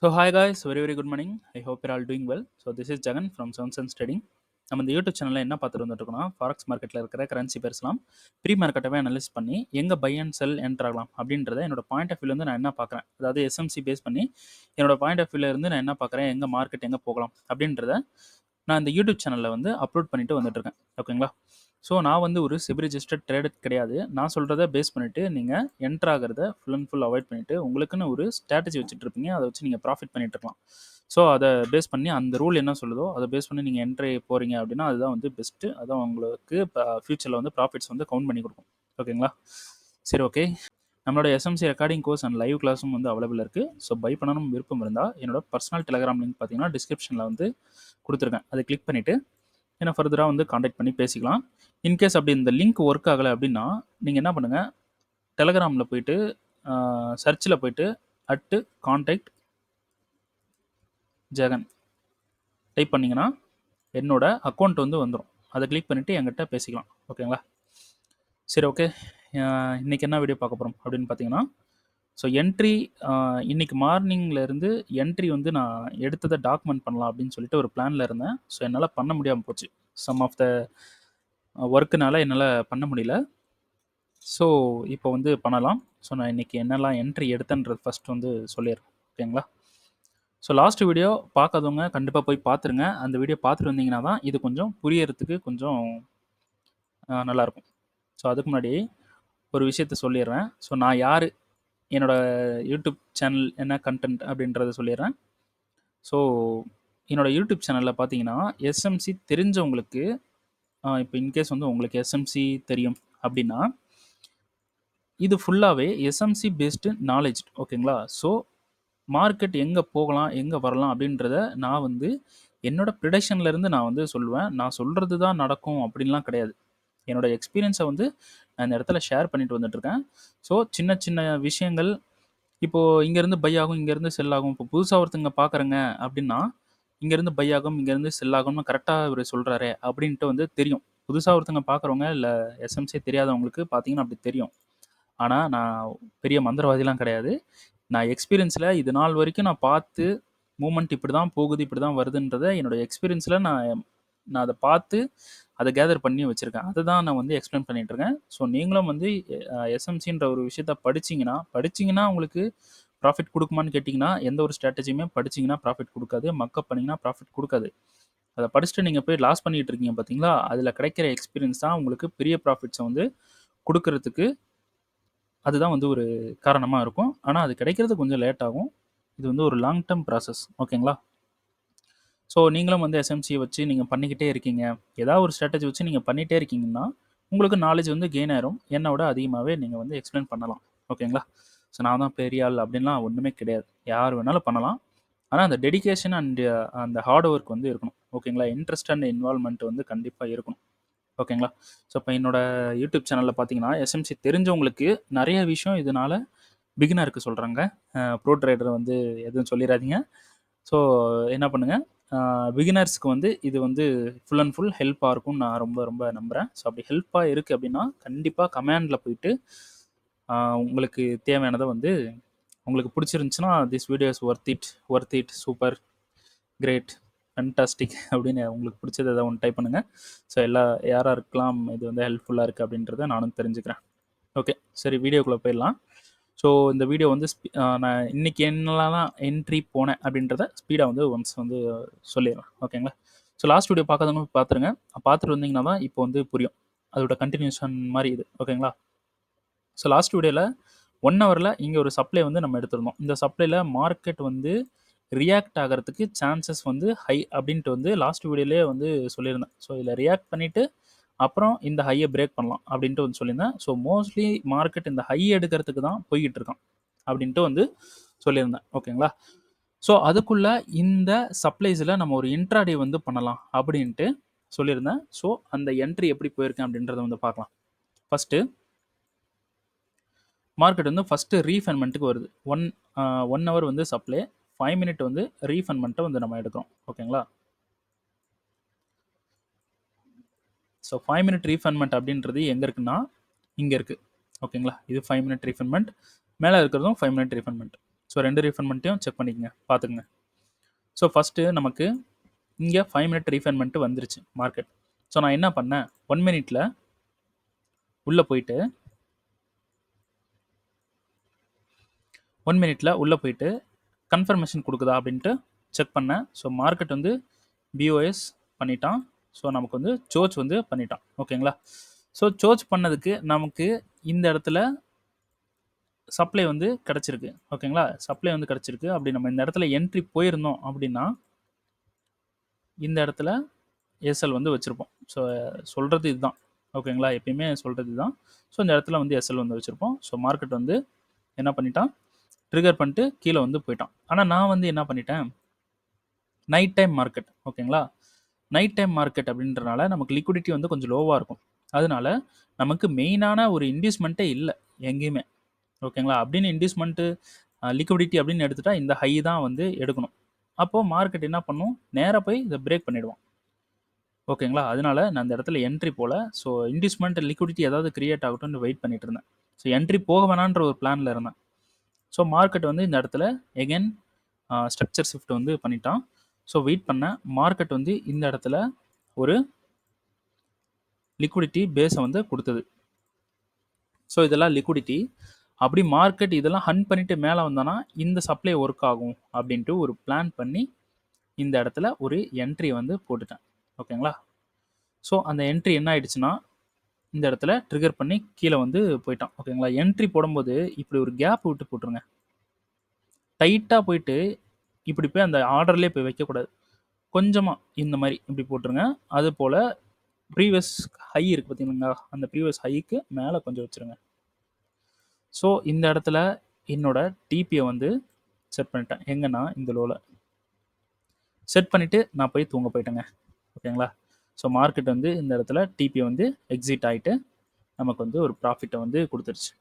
So hi guys, very good morning. I hope you're all doing well. So this is Jagan from Sounds and Trading. நம்ம இந்த YouTube சேனலில் என்ன பார்த்துட்டு வந்துட்டுருக்கோம்னா forex மார்க்கெட்டில் இருக்கிற currency பேர்ஸ்லாம் pre மார்க்கெட்டவே analyse பண்ணி எங்கே பை அண்ட் செல் என்டர் ஆகலாம் அப்படின்றத என்னோட பாயிண்ட் ஆஃப் வியூலேருந்து நான் என்ன பார்க்குறேன், அதாவது எஸ்எம்சி பேஸ் பண்ணி என்னோட பாயிண்ட் ஆஃப் வியூலேருந்து நான் என்ன பார்க்குறேன், எங்கே மார்க்கெட் எங்கே போகலாம் அப்படின்றத நான் இந்த யூடியூப் சேனலில் வந்து அப்லோட் பண்ணிட்டு வந்துட்டுருக்கேன். ஓகேங்களா? ஸோ நான் வந்து ஒரு செபி ரிஜிஸ்டர்ட் ட்ரேடர் கிடையாது. நான் சொல்கிறத பேஸ் பண்ணிவிட்டு நீங்கள் என்டர் ஆகிறத ஃபுல் அண்ட் ஃபுல் அவாய்ட் பண்ணிவிட்டு உங்களுக்குன்னு ஒரு ஸ்ட்ராட்டஜி வச்சுட்டு இருப்பீங்க. அதை வச்சு நீங்கள் ப்ராஃபிட் பண்ணிட்டு இருக்கலாம். ஸோ அதை பேஸ் பண்ணி அந்த ரூல் என்ன சொல்லுதோ அதை பேஸ் பண்ணி நீங்கள் என்ட்ரி போகிறீங்க அப்படின்னா அதுதான் வந்து பெஸ்ட்டு. அதான் உங்களுக்கு ஃப்யூச்சரில் வந்து ப்ராஃபிட்ஸ் வந்து கவுண்ட் பண்ணி கொடுக்கும். ஓகேங்களா? சரி, ஓகே. நம்மளோட SMC recording course and live கிளாஸும் வந்து அவைலபிள் இருக்குது. ஸோ பை பண்ணணும் விருப்பம் இருந்தால் என்னோட பர்சனல் டெலிகிராம் லிங்க் பார்த்தீங்கன்னா டிஸ்கிரிப்ஷனில் வந்து கொடுத்துருக்கேன். அதை கிளிக் பண்ணிவிட்டு என்ன ஃபர்தராக வந்து காண்டாக்ட் பண்ணி பேசிக்கலாம். இன்கேஸ் அப்படி இந்த லிங்க் ஒர்க் ஆகலை அப்படின்னா நீங்கள் என்ன பண்ணுங்கள், டெலகிராமில் போயிட்டு சர்ச்சில் போயிட்டு @contact ஜெகன் டைப் பண்ணிங்கன்னா என்னோட அக்கௌண்ட் வந்து வந்துடும். அதை கிளிக் பண்ணிவிட்டு என்கிட்ட பேசிக்கலாம். ஓகேங்களா? சரி, ஓகே. இன்றைக்கி என்ன வீடியோ பார்க்க போகிறோம் அப்படின்னு பார்த்தீங்கன்னா, ஸோ என்ட்ரி இன்றைக்கி மார்னிங்லேருந்து என்ட்ரி வந்து நான் எடுத்ததை டாக்குமெண்ட் பண்ணலாம் அப்படின்னு சொல்லிட்டு ஒரு பிளானில் இருந்தேன். ஸோ என்னால் பண்ண முடியாமல் போச்சு. சம் ஆஃப் த ஒர்க்குனால என்னால் பண்ண முடியல. ஸோ இப்போ வந்து பண்ணலாம். ஸோ நான் இன்றைக்கி என்னெல்லாம் என்ட்ரி எடுத்தேன்றது ஃபஸ்ட் வந்து சொல்லிடுறேன். ஓகேங்களா? ஸோ லாஸ்ட் வீடியோ பார்க்காதவங்க கண்டிப்பாக போய் பார்த்துருங்க. அந்த வீடியோ பார்த்துட்டு வந்தீங்கன்னா தான் இது கொஞ்சம் புரியறதுக்கு கொஞ்சம் நல்லாயிருக்கும். ஸோ அதுக்கு முன்னாடி ஒரு விஷயத்த சொல்லிடுறேன். ஸோ நான் யார், என்னோடய யூடியூப் சேனல் என்ன கண்டென்ட் அப்படின்றத சொல்லிடுறேன். ஸோ என்னோடய யூடியூப் சேனலில் பார்த்தீங்கன்னா எஸ்எம்சி தெரிஞ்சவங்களுக்கு, இப்போ இன்கேஸ் வந்து உங்களுக்கு எஸ்எம்சி தெரியும் அப்படின்னா இது ஃபுல்லாகவே எஸ்எம்சி பேஸ்டு நாலேஜ். ஓகேங்களா? ஸோ மார்க்கெட் எங்கே போகலாம் எங்கே வரலாம் அப்படின்றத நான் வந்து என்னோட ப்ரிடிக்ஷன்லேருந்து நான் வந்து சொல்லுவேன். நான் சொல்கிறது தான் நடக்கும் அப்படின்லாம் கிடையாது. என்னோடய எக்ஸ்பீரியன்ஸை வந்து நான் இந்த இடத்துல ஷேர் பண்ணிட்டு வந்துட்டுருக்கேன். ஸோ சின்ன சின்ன விஷயங்கள் இப்போது இங்கேருந்து பை ஆகும், இங்கேருந்து செல் ஆகும். இப்போ புதுசாக ஒருத்தங்க பார்க்குறேங்க அப்படின்னா இங்கேருந்து பை ஆகும், இங்கேருந்து செல் ஆகும்னு கரெக்டாக இவர் சொல்கிறாரே அப்படின்ட்டு வந்து தெரியும். புதுசாக ஒருத்தங்க பார்க்குறவங்க இல்லை எஸ்எம்சி தெரியாதவங்களுக்கு பார்த்தீங்கன்னா அப்படி தெரியும். ஆனால் நான் பெரிய மந்திரவாதிலாம் கிடையாது. நான் எக்ஸ்பீரியன்ஸில் இது நாள் வரைக்கும் நான் பார்த்து மூமெண்ட் இப்படி தான் போகுது, இப்படி தான் வருதுன்றத என்னோடய எக்ஸ்பீரியன்ஸில் நான் அதை பார்த்து அதை கேதர் பண்ணி வச்சுருக்கேன். அதை தான் நான் வந்து எக்ஸ்பிளைன் பண்ணிகிட்ருக்கேன். ஸோ நீங்களும் வந்து எஸ்எம்சின்ற ஒரு விஷயத்த படிச்சிங்கன்னா உங்களுக்கு ப்ராஃபிட் கொடுக்குமான்னு கேட்டிங்கன்னா எந்த ஒரு ஸ்ட்ராட்டஜியுமே படிச்சிங்கன்னா ப்ராஃபிட் கொடுக்காது. மக்கப் பண்ணிங்கன்னா ப்ராஃபிட் கொடுக்காது. அதை படிச்சுட்டு நீங்கள் போய் லாஸ் பண்ணிகிட்டு இருக்கீங்க பார்த்தீங்களா, அதில் கிடைக்கிற எக்ஸ்பீரியன்ஸ் தான் உங்களுக்கு பெரிய ப்ராஃபிட்ஸை வந்து கொடுக்கறதுக்கு அதுதான் வந்து ஒரு காரணமாக இருக்கும். ஆனால் அது கிடைக்கிறது கொஞ்சம் லேட் ஆகும். இது வந்து ஒரு லாங் டேர்ம் ப்ராசஸ். ஓகேங்களா? ஸோ நீங்களும் வந்து எஸ்எம்சியை வச்சு நீங்கள் பண்ணிக்கிட்டே இருக்கீங்க, ஏதாவது ஒரு ஸ்ட்ராட்டஜி வச்சு நீங்கள் பண்ணிகிட்டே இருக்கீங்கன்னா உங்களுக்கு நாலேஜ் வந்து கெயின் ஆயிரும். என்னை விட அதிகமாகவே நீங்கள் வந்து எக்ஸ்பிளைன் பண்ணலாம். ஓகேங்களா? ஸோ நான் தான் பெரிய ஆள் அப்படின்லாம் ஒன்றுமே கிடையாது. யார் வேணாலும் பண்ணலாம். ஆனால் அந்த டெடிகேஷன் அண்ட் அந்த ஹார்ட் ஒர்க் வந்து இருக்கணும். ஓகேங்களா? இன்ட்ரெஸ்ட் அண்ட் இன்வால்வ்மெண்ட் வந்து கண்டிப்பாக இருக்கணும். ஓகேங்களா? ஸோ இப்போ என்னோடய யூடியூப் சேனலில் பார்த்தீங்கன்னா எஸ்எம்சி தெரிஞ்சவங்களுக்கு நிறைய விஷயம் இதனால் பிகினருக்கு சொல்கிறாங்க. ப்ரோ ட்ரேடர் வந்து எதுவும் சொல்லிடாதீங்க. ஸோ என்ன பண்ணுங்கள், பிகினர்ஸ்க்கு வந்து இது வந்து ஃபுல் அண்ட் ஃபுல் ஹெல்ப்பாக இருக்கும்னு நான் ரொம்ப ரொம்ப நம்புகிறேன். ஸோ அப்படி ஹெல்ப்பாக இருக்குது அப்படின்னா கண்டிப்பாக கமெண்டில் போயிட்டு உங்களுக்கு தேவையானதை வந்து உங்களுக்கு பிடிச்சிருந்துச்சுன்னா this videos worth it super great fantastic அப்படின்னு உங்களுக்கு பிடிச்சது எதாவது ஒன்று டைப் பண்ணுங்கள். ஸோ யாராக இருக்கலாம் இது வந்து ஹெல்ப்ஃபுல்லாக இருக்குது அப்படின்றத நானும் தெரிஞ்சுக்கிறேன். ஓகே, சரி, வீடியோக்குள்ளே போயிடலாம். ஸோ இந்த வீடியோ வந்து நான் இன்றைக்கி என்னெல்லாம் என்ட்ரி போனேன் அப்படின்றத ஸ்பீடாக வந்து ஒன்ஸ் வந்து சொல்லிடுறேன். ஓகேங்களா? ஸோ லாஸ்ட் வீடியோ பார்க்காதவங்க பார்த்துருங்க. பார்த்துட்டு வந்தீங்கன்னா தான் இப்போ வந்து புரியும். அதோட கண்டினியூஷன் மாதிரி இது. ஓகேங்களா? ஸோ லாஸ்ட் வீடியோவில் 1 ஹவரில் இங்கே ஒரு சப்ளை வந்து நம்ம எடுத்திருந்தோம். இந்த சப்ளையில் மார்க்கெட் வந்து ரியாக்ட் ஆகிறதுக்கு சான்சஸ் வந்து ஹை அப்படின்ட்டு வந்து லாஸ்ட் வீடியோலேயே வந்து சொல்லியிருந்தேன். ஸோ இதில் ரியாக்ட் பண்ணிவிட்டு அப்புறம் இந்த ஹையை பிரேக் பண்ணலாம் அப்படின்ட்டு வந்து சொல்லியிருந்தேன். ஸோ மோஸ்ட்லி மார்க்கெட் இந்த ஹை எடுக்கிறதுக்கு தான் போய்கிட்டு இருக்கான் அப்படின்ட்டு வந்து சொல்லியிருந்தேன். ஓகேங்களா? ஸோ அதுக்குள்ளே இந்த சப்ளைஸில் நம்ம ஒரு இன்ட்ராடே வந்து பண்ணலாம் அப்படின்ட்டு சொல்லியிருந்தேன். ஸோ அந்த என்ட்ரி எப்படி போயிருக்கேன் அப்படின்றத வந்து பார்க்கலாம். ஃபஸ்ட்டு மார்க்கெட் வந்து ஃபஸ்ட்டு ரீஃபைன்மெண்ட்டுக்கு வருது. ஒன் ஹவர் வந்து சப்ளை, 5 மினிட் வந்து ரீஃபைன்மெண்ட்டை வந்து நம்ம எடுக்கிறோம். ஓகேங்களா? ஸோ 5 மினிட் ரீஃபைன்மெண்ட் அப்படின்றது எங்கே இருக்குன்னா இங்கே இருக்குது. ஓகேங்களா? இது 5 மினிட் ரீஃபைன்மெண்ட், மேலே இருக்கிறதும் 5 மினிட் ரீஃபைன்மெண்ட். ஸோ 2 ரீஃபைன்மெண்ட்டையும் செக் பண்ணிக்கங்க, பார்த்துக்குங்க. ஸோ ஃபஸ்ட்டு நமக்கு இங்கே 5 மினிட் ரீஃபைன்மெண்ட் வந்துருச்சு மார்க்கெட். ஸோ நான் என்ன பண்ணேன், 1 மினிட்ல உள்ளே போயிட்டு 1 மினிட்ல உள்ளே போயிட்டு கன்ஃபர்மேஷன் கொடுக்குதா அப்படின்ட்டு செக் பண்ணேன். ஸோ மார்க்கெட் வந்து பிஓஎஸ் பண்ணிட்டான். ஸோ நமக்கு வந்து சோர்ச் வந்து பண்ணிட்டான். ஓகேங்களா? ஸோ சோர்ச் பண்ணதுக்கு நமக்கு இந்த இடத்துல சப்ளை வந்து கிடச்சிருக்கு. ஓகேங்களா? சப்ளை வந்து கிடச்சிருக்கு. அப்படி நம்ம இந்த இடத்துல என்ட்ரி போயிருந்தோம் அப்படின்னா இந்த இடத்துல எஸ்எல் வந்து வச்சுருப்போம். ஸோ சொல்கிறது இதுதான். ஓகேங்களா? எப்பயுமே சொல்கிறது இதுதான். ஸோ இந்த இடத்துல வந்து எஸ்எல் வந்து வச்சுருப்போம். ஸோ மார்க்கெட் வந்து என்ன பண்ணிட்டான், ட்ரிகர் பண்ணிட்டு கீழே வந்து போயிட்டான். ஆனால் நான் வந்து என்ன பண்ணிட்டேன், நைட் டைம் மார்க்கெட். ஓகேங்களா? நைட் டைம் மார்க்கெட் அப்படின்றனால நமக்கு லிக்விடிட்டி வந்து கொஞ்சம் லோவாக இருக்கும். அதனால நமக்கு மெயினான ஒரு இன்டியூஸ்மெண்ட்டே இல்லை எங்கேயுமே. ஓகேங்களா? அப்படின்னு இன்டியூஸ்மெண்ட்டு லிக்விடிட்டி அப்படின்னு எடுத்துட்டா இந்த ஹை தான் வந்து எடுக்கணும். அப்போது மார்க்கெட் என்ன பண்ணும், நேராக போய் இதை பிரேக் பண்ணிவிடுவோம். ஓகேங்களா? அதனால நான் அந்த இடத்துல என்ட்ரி போல. ஸோ இன்டியூஸ்மெண்ட் லிக்விடிட்டி ஏதாவது கிரியேட் ஆகட்டும்னு வெயிட் பண்ணிட்டு இருந்தேன். ஸோ என்ட்ரி போக வேணான்ற ஒரு பிளானில் இருந்தேன். ஸோ மார்க்கெட் வந்து இந்த இடத்துல எகெயின் ஸ்ட்ரக்சர் ஷிஃப்ட் வந்து பண்ணிட்டான். ஸோ வெயிட் பண்ணேன். மார்க்கெட் வந்து இந்த இடத்துல ஒரு லிக்விடிட்டி பேஸை வந்து கொடுத்தது. ஸோ இதெல்லாம் லிக்விடிட்டி. அப்படி மார்க்கெட் இதெல்லாம் ஹண்ட் பண்ணிட்டு மேலே வந்தானா இந்த சப்ளை ஒர்க் ஆகும் அப்படின்ட்டு ஒரு பிளான் பண்ணி இந்த இடத்துல ஒரு என்ட்ரி வந்து போட்டுட்டேன். ஓகேங்களா? ஸோ அந்த என்ட்ரி என்ன ஆயிடுச்சுன்னா இந்த இடத்துல ட்ரிகர் பண்ணி கீழே வந்து போயிட்டான். ஓகேங்களா? என்ட்ரி போடும்போது இப்படி ஒரு கேப் விட்டு போட்டுருங்க. டைட்டாக போயிட்டு இப்படி போய் அந்த ஆர்டர்லேயே போய் வைக்கக்கூடாது. கொஞ்சமாக இந்த மாதிரி இப்படி போட்டுருங்க. அது போல் ப்ரீவியஸ் ஹை இருக்குது பார்த்தீங்களா, அந்த ப்ரீவியஸ் ஹைக்கு மேலே கொஞ்சம் வச்சுருங்க. ஸோ இந்த இடத்துல என்னோட டிபியை வந்து செட் பண்ணிட்டேன். எங்கன்னா இந்த லோவில் செட் பண்ணிவிட்டு நான் போய் தூங்க போயிட்டேங்க. ஓகேங்களா? ஸோ மார்க்கெட் வந்து இந்த இடத்துல டிபி வந்து எக்ஸிட் ஆகிட்டு நமக்கு வந்து ஒரு ப்ராஃபிட்டை வந்து கொடுத்துருச்சு.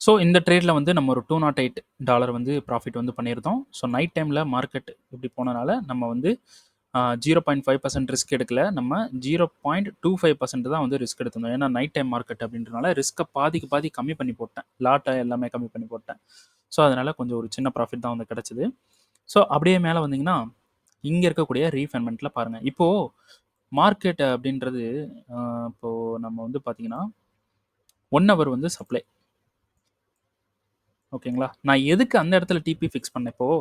ஸோ இந்த ட்ரேடில் வந்து நம்ம ஒரு $208 வந்து ப்ராஃபிட் வந்து பண்ணியிருந்தோம். ஸோ நைட் டைமில் மார்க்கெட் இப்படி போனனால நம்ம வந்து 0.5% ரிஸ்க் எடுக்கல. நம்ம 0.25% தான் வந்து ரிஸ்க் எடுத்திருந்தோம். ஏன்னா நைட் டைம் மார்க்கெட் அப்படின்றனால ரிஸ்க்கை பாதிக்கு பாதி கம்மி பண்ணி போட்டேன். லாட்டை எல்லாமே கம்மி பண்ணி போட்டேன். ஸோ அதனால் கொஞ்சம் ஒரு சின்ன ப்ராஃபிட் தான் வந்து கிடச்சிது. ஸோ அப்படியே மேலே வந்தீங்கன்னா இங்கே இருக்கக்கூடிய ரீஃபைன்மெண்ட்டில் பாருங்கள். இப்போது மார்க்கெட் அப்படின்றது இப்போது நம்ம வந்து பார்த்தீங்கன்னா 1 hour வந்து சப்ளை. ஓகேங்களா? நான் எதுக்கு அந்த இடத்துல டிபி ஃபிக்ஸ் பண்ணேன், இப்போது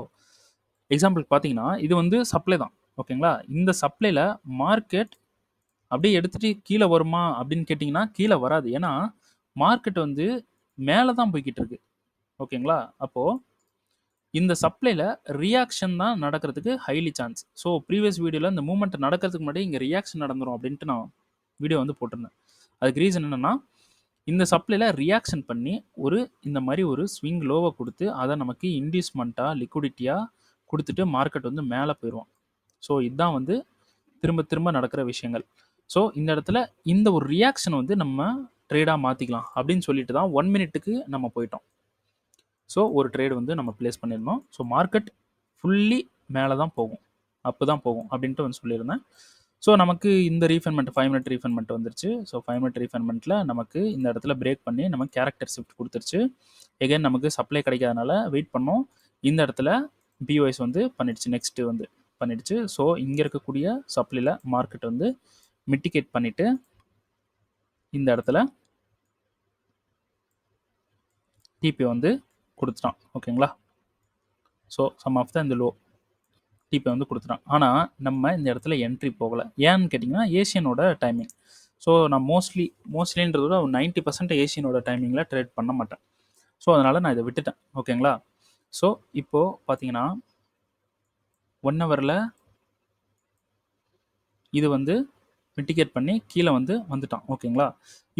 எக்ஸாம்பிளுக்கு பார்த்தீங்கன்னா இது வந்து சப்ளை தான். ஓகேங்களா? இந்த சப்ளையில் மார்க்கெட் அப்படியே எடுத்துகிட்டு கீழே வருமா அப்படின்னு கேட்டிங்கன்னா கீழே வராது. ஏன்னா மார்க்கெட் வந்து மேலே தான் போய்கிட்டு இருக்கு. ஓகேங்களா? அப்போது இந்த சப்ளையில் ரியாக்ஷன் தான் நடக்கிறதுக்கு ஹைலி சான்ஸ். ஸோ ப்ரீவியஸ் வீடியோவில் இந்த மூவ்மெண்ட் நடக்கிறதுக்கு முன்னாடி இங்கே ரியாக்ஷன் நடந்துடும் அப்படின்ட்டு நான் வீடியோ வந்து போட்டிருந்தேன். அதுக்கு ரீசன் என்னென்னா இந்த சப்ளையில் ரியாக்ஷன் பண்ணி இந்த மாதிரி ஒரு ஸ்விங் லோவை கொடுத்து அதை நமக்கு இன்டியூஸ்மெண்ட்டாக லிக்விடிட்டியாக கொடுத்துட்டு மார்க்கெட் வந்து மேலே போயிடுவோம். ஸோ இதுதான் வந்து திரும்ப திரும்ப நடக்கிற விஷயங்கள். ஸோ இந்த இடத்துல இந்த ஒரு ரியாக்ஷன் வந்து நம்ம ட்ரேடாக மாற்றிக்கலாம் அப்படின்னு சொல்லிட்டு தான் 1 மினிட்டுக்கு நம்ம போயிட்டோம். ஸோ ஒரு ட்ரேடு வந்து நம்ம ப்ளேஸ் பண்ணியிருந்தோம். ஸோ மார்க்கெட் ஃபுல்லி மேலே தான் போகும், அப்பு தான் போகும் அப்படின்ட்டு வந்து சொல்லியிருந்தேன். ஸோ நமக்கு இந்த ரீஃபைன்மெண்ட் 5 மினிட் ரீஃபைன்மெண்ட் வந்துருச்சு. ஸோ 5 மினிட் ரீஃபைன்மெண்ட்டில் நமக்கு இந்த இடத்துல பிரேக் பண்ணி நமக்கு கேரக்டர் ஷிஃப்ட் கொடுத்துருச்சு. எகைன் நமக்கு சப்ளை கிடைக்காதனால வெயிட் பண்ணோம். இந்த இடத்துல பிஓஎஸ் வந்து பண்ணிடுச்சு, நெக்ஸ்ட்டு வந்து பண்ணிடுச்சு. ஸோ இங்கே இருக்கக்கூடிய சப்ளையில் மார்க்கெட் வந்து மிட்டிகேட் பண்ணிவிட்டு இந்த இடத்துல டிபி வந்து கொடுத்துட்டான். ஓகேங்களா? ஸோ சம் ஆஃப் த இந்த லோ டிபி வந்து கொடுத்துட்டான். ஆனால் நம்ம இந்த இடத்துல என்ட்ரி போகலை. ஏன்னு கேட்டிங்கன்னா ஏஷியனோட டைமிங். ஸோ நான் மோஸ்ட்லின்றத விட 90% ஏஷியனோட டைமிங்கில் ட்ரேட் பண்ண மாட்டேன். ஸோ அதனால் நான் இதை விட்டுட்டேன். ஓகேங்களா? ஸோ இப்போது பார்த்தீங்கன்னா 1 ஹவரில் இது வந்து மிட்டிகேட் பண்ணி கீழே வந்து வந்துட்டான். ஓகேங்களா?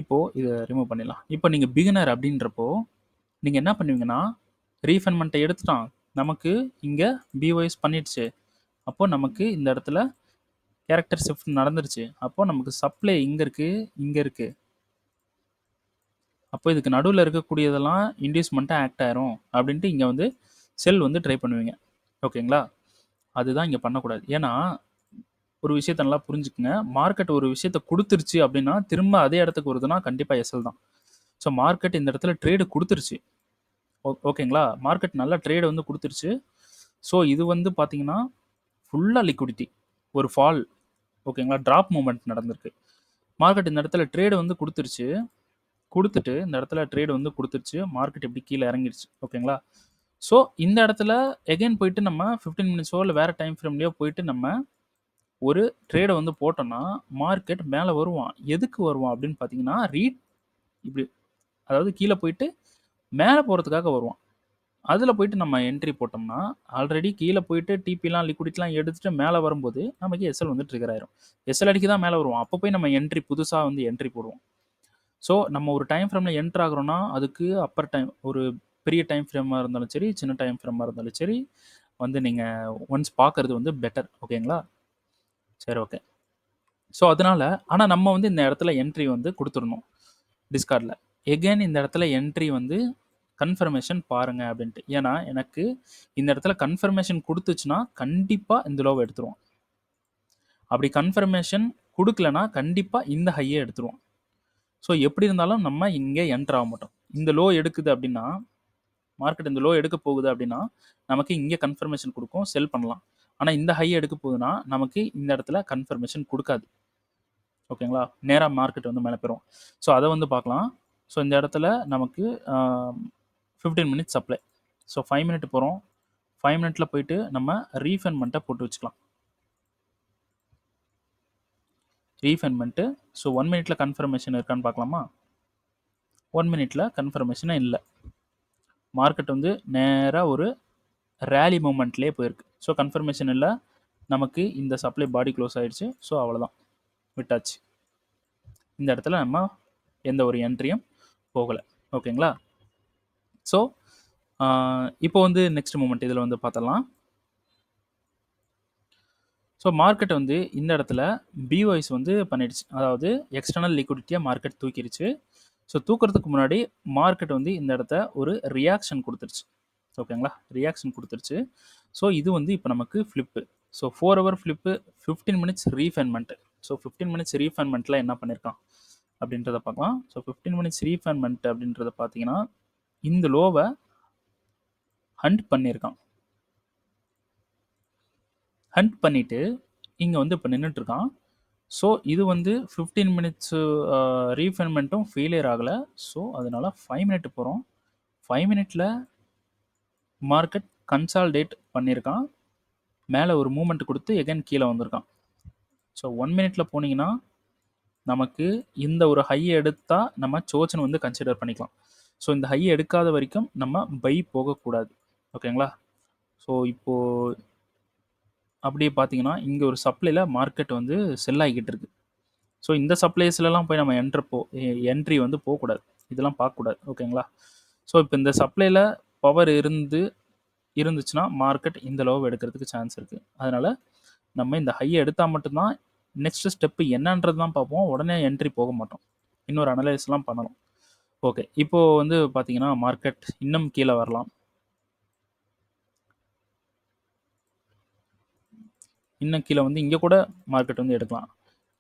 இப்போது இதை ரிமூவ் பண்ணிடலாம். இப்போ நீங்கள் பிகினர் அப்படின்றப்போ நீங்கள் என்ன பண்ணுவீங்கன்னா ரீஃபைன்மெண்ட்டை எடுத்துட்டான், நமக்கு இங்கே பிஓஎஸ் பண்ணிடுச்சு. அப்போது நமக்கு இந்த இடத்துல கேரக்டர் ஷிஃப்ட் நடந்துருச்சு. அப்போது நமக்கு சப்ளை இங்கே இருக்குது, இங்கே இருக்குது. அப்போ இதுக்கு நடுவில் இருக்கக்கூடியதெல்லாம் இன்டியூஸ்மெண்ட்டாக ஆக்ட் ஆயிரும் அப்படின்ட்டு இங்கே வந்து செல் வந்து ட்ரை பண்ணுவீங்க. ஓகேங்களா? அதுதான் இங்கே பண்ணக்கூடாது. ஏன்னா ஒரு விஷயத்த நல்லா புரிஞ்சுக்குங்க. மார்க்கெட் ஒரு விஷயத்த கொடுத்துருச்சு அப்படின்னா திரும்ப அதே இடத்துக்கு வருதுன்னா கண்டிப்பாக எஸ்எல் தான். ஸோ மார்க்கெட் இந்த இடத்துல ட்ரேடு கொடுத்துருச்சு. ஓகேங்களா? மார்க்கெட் நல்லா ட்ரேட் வந்து குடுத்துருச்சு. ஸோ இது வந்து பார்த்தீங்கன்னா, ஃபுல்லா லிக்விடிட்டி. ஒரு ஃபால் ஓகேங்களா? ட்ராப் மூவ்மெண்ட் நடந்திருக்கு. மார்க்கெட் இந்த இடத்துல ட்ரேட் வந்து குடுத்துருச்சு. குடுத்துட்டு இந்த இடத்துல ட்ரேட் வந்து குடுத்துருச்சு. மார்க்கெட் இப்படி கீழ இறங்கிருச்சு. ஓகேங்களா? ஸோ இந்த இடத்துல எகைன் போயிட்டு நம்ம 15 மினிட்ஸோ இல்ல வேற டைம் ஃப்ரேம்லயோ போயிட்டு நம்ம ஒரு ட்ரேட வந்து போட்டோம்னா, மார்க்கெட் மேல வருவான். எதுக்கு வருவான் அப்படின்னு பார்த்தீங்கன்னா, இப்படி அதாவது கீழ போயிட்டு மேல போறதுக்காக வருவான். அதுல போயிட்டு நம்ம என்ட்ரி போட்டோம்னா, ஆல்ரெடி கீழ போயிட்டு டிபிலாம், லிக்விடிட்டிலாம் எடுத்துட்டு மேல வரும்போது, நமக்கு எஸ்எல் வந்து ட்ரிகர் ஆயிரும். எஸ்எல் அடிக்க தான் மேல வருவான். அப்ப போய் நம்ம என்ட்ரி புதுசா வந்து என்ட்ரி போடுவோம். ஸோ, நம்ம ஒரு டைம் ஃப்ரேம்ல என்டர் ஆகுறோம்னா, அதுக்கு அப்பர் டைம் ஒரு பெரிய டைம் ஃப்ரேமா இருந்தாலும் சரி, சின்ன டைம் ஃப்ரேமா இருந்தாலும் சரி, வந்து நீங்க ஒன்ஸ் பார்க்கறது வந்து பெட்டர். ஓகேங்களா? சரி ஓகே. ஸோ, அதனால ஆனா நம்ம வந்து இந்த இடத்துல என்ட்ரி வந்து குடுத்துறணும். டிஸ்கார்ட்ல. எகைன் இந்த இடத்துல என்ட்ரி வந்து கன்ஃபர்மேஷன் பாருங்க அப்படின்ட்டு. ஏன்னா, எனக்கு இந்த இடத்துல கன்ஃபர்மேஷன் குடுத்துச்சுன்னா, கண்டிப்பா இந்த லோவ எடுத்துருவான். அப்படி கன்ஃபர்மேஷன் குடுக்கலன்னா, கண்டிப்பா இந்த ஹைய எடுத்துருவான். ஸோ, எப்படி இருந்தாலும் நம்ம இங்க என்டர் ஆக மாட்டோம். இந்த லோ எடுக்குது அப்படின்னா, மார்க்கெட் இந்த லோ எடுக்க போகுது அப்படின்னா, நமக்கு இங்க கன்ஃபர்மேஷன் குடுக்கும். செல் பண்ணலாம். ஆனா இந்த ஹை எடுக்க போகுதுன்னா, நமக்கு இந்த இடத்துல கன்ஃபர்மேஷன் குடுக்காது. ஓகேங்களா? நேரா மார்க்கெட் வந்து மேல போயிரும். ஸோ, அத வந்து பார்க்கலாம். ஸோ, இந்த இடத்துல நமக்கு 15 மினிட்ஸ் சப்ளை. ஸோ, 5 மினிட் போறோம். 5 மினிட்ல போயிட்டு நம்ம ரீஃபைன்மெண்ட்ட போட்டு வச்சுக்கலாம். ரீஃபைன்மெண்ட். ஸோ, 1 மினிட்ல கன்ஃபர்மேஷன் இருக்கான்னு பார்க்கலாமா? 1 மினிட்ல கன்ஃபர்மேஷனே இல்ல. மார்க்கெட் வந்து நேரா ஒரு ரேலி மூவ்மெண்ட்லயே போயிருக்கு. ஸோ, கன்ஃபர்மேஷன் இல்ல. நமக்கு இந்த சப்ளை பாடி க்ளோஸ் ஆயிடுச்சு. ஸோ, அவ்வளோதான். விட்டாச்சு. இந்த இடத்துல நம்ம எந்த ஒரு என்ட்ரியும் போகல. ஓகேங்களா? ஸோ, இப்போ வந்து நெக்ஸ்ட் மூவ்மெண்ட் இதில் வந்து பார்த்தரலாம். ஸோ, மார்க்கெட் வந்து இந்த இடத்துல பிஒய்ஸ் வந்து பண்ணிடுச்சு. அதாவது எக்ஸ்டர்னல் லிக்விடிட்டியா மார்க்கெட் தூக்கிருச்சு. ஸோ, தூக்குறதுக்கு முன்னாடி மார்க்கெட் வந்து இந்த இடத்த ஒரு ரியாக்ஷன் குடுத்துருச்சு. ஓகேங்களா? ரியாக்ஷன் குடுத்துருச்சு. ஸோ, இது வந்து இப்போ நமக்கு flip. So, 4 hour flip, 15 minutes refinement. So, 15 minutes ரீஃபைன்மெண்ட்ல என்ன பண்ணியிருக்கான் அப்படின்றத பார்க்கலாம். ஸோ, 15 மினிட்ஸ் ரீஃபைன்மெண்ட் அப்படின்றத பார்த்தீங்கன்னா, இந்த லோவ ஹண்ட் பண்ணியிருக்கான். ஹண்ட் பண்ணிட்டு இங்க வந்து இப்போ நின்னுட்டு இருக்கான். ஸோ, இது வந்து 15 மினிட்ஸ் ரீஃபைன்மெண்ட்டும் ஃபெயிலியர் ஆகல. ஸோ, அதனால 5 மினிட் போறோம். 5 மினிட்ல மார்க்கெட் கன்சாலிடேட் பண்ணியிருக்கான். மேல ஒரு மூவ்மெண்ட் குடுத்து எகைன் கீழ வந்திருக்கான். ஸோ, 1 மினிட்ல போனீங்கன்னா, நமக்கு இந்த ஒரு ஹைய எடுத்தா நம்ம சோச்சன் வந்து கன்சிடர் பண்ணிக்கலாம். ஸோ, இந்த ஹைய எடுக்காத வரைக்கும் நம்ம பை போகக்கூடாது. ஓகேங்களா? ஸோ, இப்போ அப்படியே பார்த்தீங்கன்னா, இங்க ஒரு சப்ளைல மார்க்கெட் வந்து செல் ஆகிக்கிட்டு இருக்கு. ஸோ, இந்த சப்ளைஸ்லலாம் போய் நம்ம என்ட்ரி வந்து போக்கூடாது. இதெல்லாம் பார்க்கக்கூடாது. ஓகேங்களா? ஸோ, இப்போ இந்த சப்ளைல பவர் இருந்துச்சுன்னா, மார்க்கெட் இந்த லோவ எடுக்கிறதுக்கு சான்ஸ் இருக்கு. அதனால நம்ம இந்த ஹைய எடுத்தா மட்டும் தான் நெக்ஸ்ட் ஸ்டெப் என்னன்றது தான் பார்ப்போம். உடனே என்ட்ரி போக மாட்டோம். இன்னொரு அனலைஸ்லாம் பண்ணணும். ஓகே. இப்போ வந்து பார்த்தீங்கன்னா, மார்க்கெட் இன்னும் கீழ வரலாம். இன்னும் கீழ வந்து இங்க கூட மார்க்கெட் வந்து எடுக்கலாம்.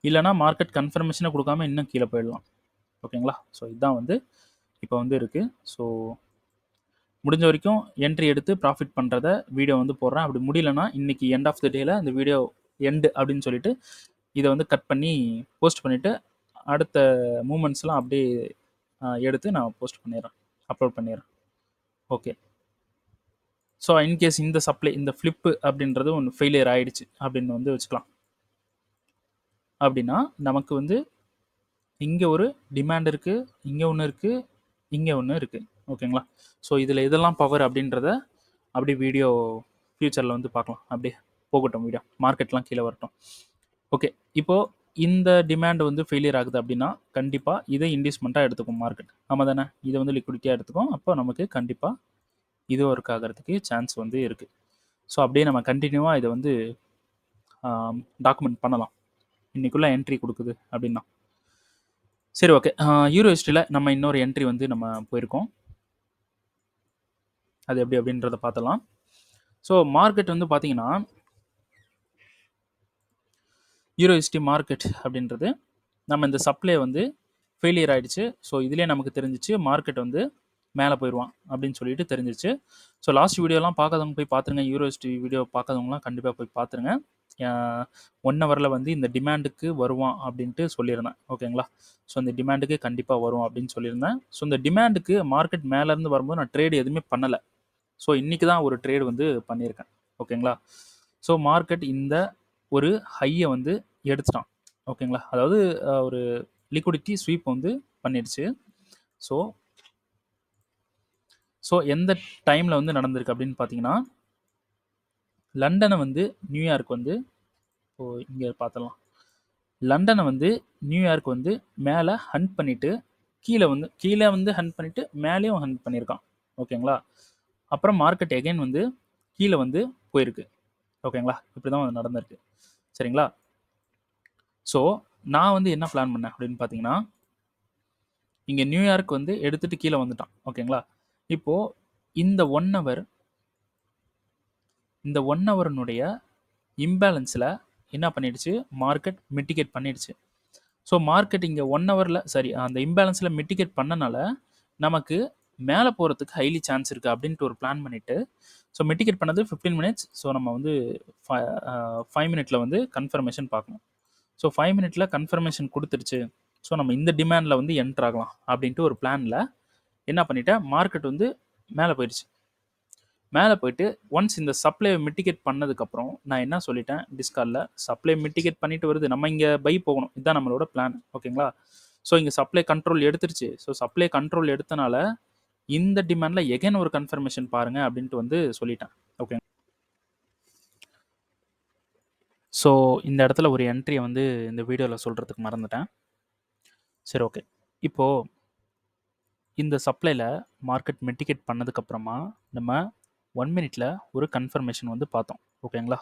இல்லன்னா மார்க்கெட் கன்ஃபர்மேஷனே குடுக்காம இன்னும் கீழ போயிடலாம். ஓகேங்களா? ஸோ, இதான் வந்து இப்போ வந்து இருக்கு. ஸோ, முடிஞ்ச வரைக்கும் என்ட்ரி எடுத்து ப்ராஃபிட் பண்றத வீடியோ வந்து போடுறேன். அப்படி முடியலன்னா, இன்னைக்கு எண்ட் ஆஃப் த டேல இந்த வீடியோ எண்ட் அப்படின்னு சொல்லிட்டு, இத வந்து கட் பண்ணி போஸ்ட் பண்ணிட்டு, அடுத்த மூவ்மெண்ட்ஸ்லாம் அப்படியே எடுத்து நான் போஸ்ட் பண்ணிடுறேன். அப்லோட் பண்ணிடுறேன். ஓகே. ஸோ, இன்கேஸ் இந்த சப்ளை இந்த ஃபிளிப் அப்படின்றது ஒண்ணு ஃபெயிலியர் ஆயிடுச்சு அப்படின்னு வந்து வச்சுக்கலாம். அப்படின்னா, நமக்கு வந்து இங்க ஒரு டிமாண்ட் இருக்கு, இங்க ஒண்ணு இருக்கு, இங்க ஒண்ணு இருக்கு. ஓகேங்களா? ஸோ, இதுல எதெல்லாம் பவர் அப்படின்றத அப்படியே வீடியோ ஃபியூச்சர்ல வந்து பார்க்கலாம். அப்படியே போகட்டும் வீடியோ. மார்க்கெட்லாம் கீழ வரட்டும். ஓகே. இப்போ இந்த டிமாண்ட் வந்து ஃபெயிலியர் ஆகுது அப்படின்னா, கண்டிப்பா இத இன்டியூஸ்மென்ட்டா எடுத்துக்கும் மார்க்கெட். ஆமா தானே? இத வந்து லிக்விடிட்டியா எடுத்துக்கும். அப்போ நமக்கு கண்டிப்பா இது ஒர்க் ஆகறதுக்கு சான்ஸ் வந்து இருக்கு. ஸோ, அப்படியே நம்ம கன்டினியூவா இத வந்து டாக்குமெண்ட் பண்ணலாம். இன்னைக்குள்ள என்ட்ரி குடுக்குது அப்படின்னா. சரி ஓகே. யூரோஹிஸ்ட்ரியில நம்ம இன்னொரு என்ட்ரி வந்து நம்ம போயிருக்கோம். அது எப்படி அப்படின்றத பார்த்தரலாம். ஸோ, மார்க்கெட் வந்து பார்த்தீங்கன்னா, யூரோஹிஸ்ட்ரி மார்க்கெட் அப்படின்றது நம்ம இந்த சப்ளை வந்து ஃபெயிலியர் ஆயிடுச்சு. ஸோ, இதுலயே நமக்கு தெரிஞ்சுச்சு மார்க்கெட் வந்து மேலே போயிடுவான் அப்படின்னு சொல்லிட்டு தெரிஞ்சிருச்சு. ஸோ லாஸ்ட் வீடியோலாம் பார்க்காதவங்க போய் பார்த்துருங்க. யூரோஸ்டி வீடியோ பார்க்காதவங்களாம் கண்டிப்பாக போய் பார்த்துருங்க. 1 ஹவரில் வந்து இந்த டிமாண்டுக்கு வருவான் அப்படின்ட்டு சொல்லியிருந்தேன். ஓகேங்களா? ஸோ இந்த டிமாண்டுக்கு கண்டிப்பாக வரும் அப்படின்னு சொல்லியிருந்தேன். ஸோ இந்த டிமாண்டுக்கு மார்க்கெட் மேலேருந்து வரும்போது நான் ட்ரேடு எதுவுமே பண்ணலை. ஸோ இன்றைக்கி தான் ஒரு ட்ரேடு வந்து பண்ணியிருக்கேன். ஓகேங்களா? ஸோ மார்க்கெட் இந்த ஒரு ஹையை வந்து எடுத்துட்டான். ஓகேங்களா? அதாவது ஒரு லிக்விடிட்டி ஸ்வீப் வந்து பண்ணிடுச்சு. ஸோ எந்த டைமில் வந்து நடந்திருக்கு அப்படின்னு பார்த்தீங்கன்னா, லண்டனை வந்து நியூயார்க் வந்து இங்கே பார்த்துடலாம். லண்டனை வந்து நியூயார்க் வந்து மேலே ஹண்ட் பண்ணிவிட்டு கீழே வந்து ஹண்ட் பண்ணிவிட்டு மேலேயும் ஹண்ட் பண்ணியிருக்கான். ஓகேங்களா? அப்புறம் மார்க்கெட் எகைன் வந்து கீழே வந்து போயிருக்கு. ஓகேங்களா? இப்படி தான் நடந்திருக்கு. சரிங்களா? ஸோ நான் வந்து என்ன பிளான் பண்ணேன் அப்படின்னு பார்த்தீங்கன்னா, இங்கே நியூயார்க் வந்து எடுத்துகிட்டு கீழே வந்துட்டான். ஓகேங்களா? இப்போது இந்த 1 ஹவருனுடைய இம்பேலன்ஸில் என்ன பண்ணிடுச்சு, மார்க்கெட் மிட்டிகேட் பண்ணிடுச்சு. ஸோ மார்க்கெட் இங்கே 1 ஹவரில் அந்த இம்பேலன்ஸில் மிட்டிகேட் பண்ணனால நமக்கு மேலே போகிறதுக்கு ஹைலி சான்ஸ் இருக்குது அப்படின்ட்டு ஒரு பிளான் பண்ணிவிட்டு, ஸோ மிட்டிகேட் பண்ணது 15 மினிட்ஸ். ஸோ நம்ம வந்து 5 மினிட்ல வந்து கன்ஃபர்மேஷன் பார்க்கணும். ஸோ 5 மினிட்ல கன்ஃபர்மேஷன் கொடுத்துருச்சு. ஸோ நம்ம இந்த டிமாண்டில் வந்து என்ட்ரு ஆகலாம் அப்படின்ட்டு ஒரு பிளானில் என்ன பண்ணிட்டேன், மார்க்கெட் வந்து மேலே போயிடுச்சு. மேலே போயிட்டு ஒன்ஸ் இந்த சப்ளை மிட்டிகேட் பண்ணதுக்கப்புறம் நான் என்ன சொல்லிட்டேன் டிஸ்கார்டில், சப்ளை மிட்டிகேட் பண்ணிட்டு வருது, நம்ம இங்கே பை போகணும், இதுதான் நம்மளோட பிளான். ஓகேங்களா? ஸோ இங்கே சப்ளை கண்ட்ரோல் எடுத்துருச்சு. ஸோ சப்ளை கண்ட்ரோல் எடுத்தனால இந்த டிமாண்டில் எகைன் ஒரு கன்ஃபர்மேஷன் பாருங்கள் அப்படின்ட்டு வந்து சொல்லிட்டேன். ஓகே. ஸோ இந்த இடத்துல ஒரு என்ட்ரியை வந்து இந்த வீடியோவில் சொல்கிறதுக்கு மறந்துட்டேன். சரி, ஓகே. இப்போது இந்த சப்ளையில் மார்க்கெட் மிட்டிகேட் பண்ணதுக்கப்புறமா நம்ம 1 மினிட்ல ஒரு கன்ஃபர்மேஷன் வந்து பார்த்தோம். ஓகேங்களா?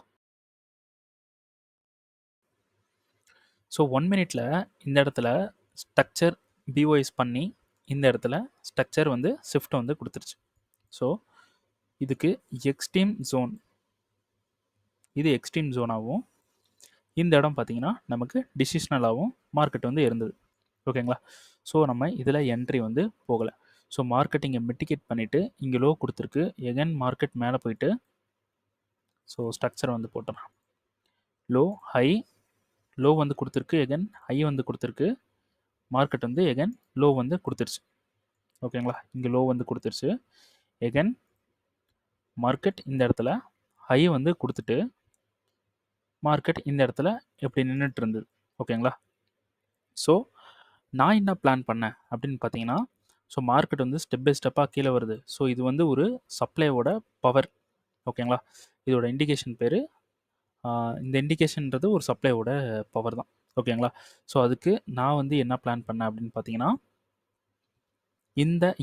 ஸோ 1 மினிட்ல இந்த இடத்துல ஸ்ட்ரக்சர் பிஓஎஸ் பண்ணி இந்த இடத்துல ஸ்ட்ரக்சர் வந்து ஷிஃப்ட் வந்து கொடுத்துருச்சு. ஸோ இதுக்கு எக்ஸ்ட்ரீம் ஜோன், இது எக்ஸ்ட்ரீம் ஜோனாகவும் இந்த இடம் பார்த்தீங்கன்னா நமக்கு டிசிஷனலாகவும் மார்க்கெட் வந்து இருந்தது. ஓகேங்களா? ஸோ நம்ம இதில் என்ட்ரி வந்து போகலை. ஸோ மார்க்கெட் இங்கே மிட்டிகேட் பண்ணிவிட்டு இங்கே லோ கொடுத்துருக்கு. எகன் மார்க்கெட் மேலே போயிட்டு ஸோ ஸ்ட்ரக்சர் வந்து போட்டுறேன். லோ ஹை, லோ வந்து கொடுத்துருக்கு, எகன் ஹை வந்து கொடுத்துருக்கு. மார்க்கெட் வந்து எகன் லோ வந்து கொடுத்துருச்சு. ஓகேங்களா? இங்கே லோ வந்து கொடுத்துருச்சு. எகன் மார்க்கெட் இந்த இடத்துல ஹை வந்து கொடுத்துட்டு மார்க்கெட் இந்த இடத்துல எப்படி நின்றுட்டு இருந்தது. ஓகேங்களா? ஸோ நான் என்ன பிளான் பண்ணேன் அப்படின்னு பார்த்தீங்கன்னா, ஸோ மார்க்கெட் வந்து ஸ்டெப் பை ஸ்டெப்பாக கீழே வருது. ஸோ இது வந்து ஒரு சப்ளையோட பவர். ஓகேங்களா? இதோட இண்டிகேஷன் பேர், இந்த இண்டிகேஷன்ன்றது ஒரு சப்ளையோட பவர் தான். ஓகேங்களா? ஸோ அதுக்கு நான் வந்து என்ன பிளான் பண்ணேன் அப்படின்னு பார்த்தீங்கன்னா,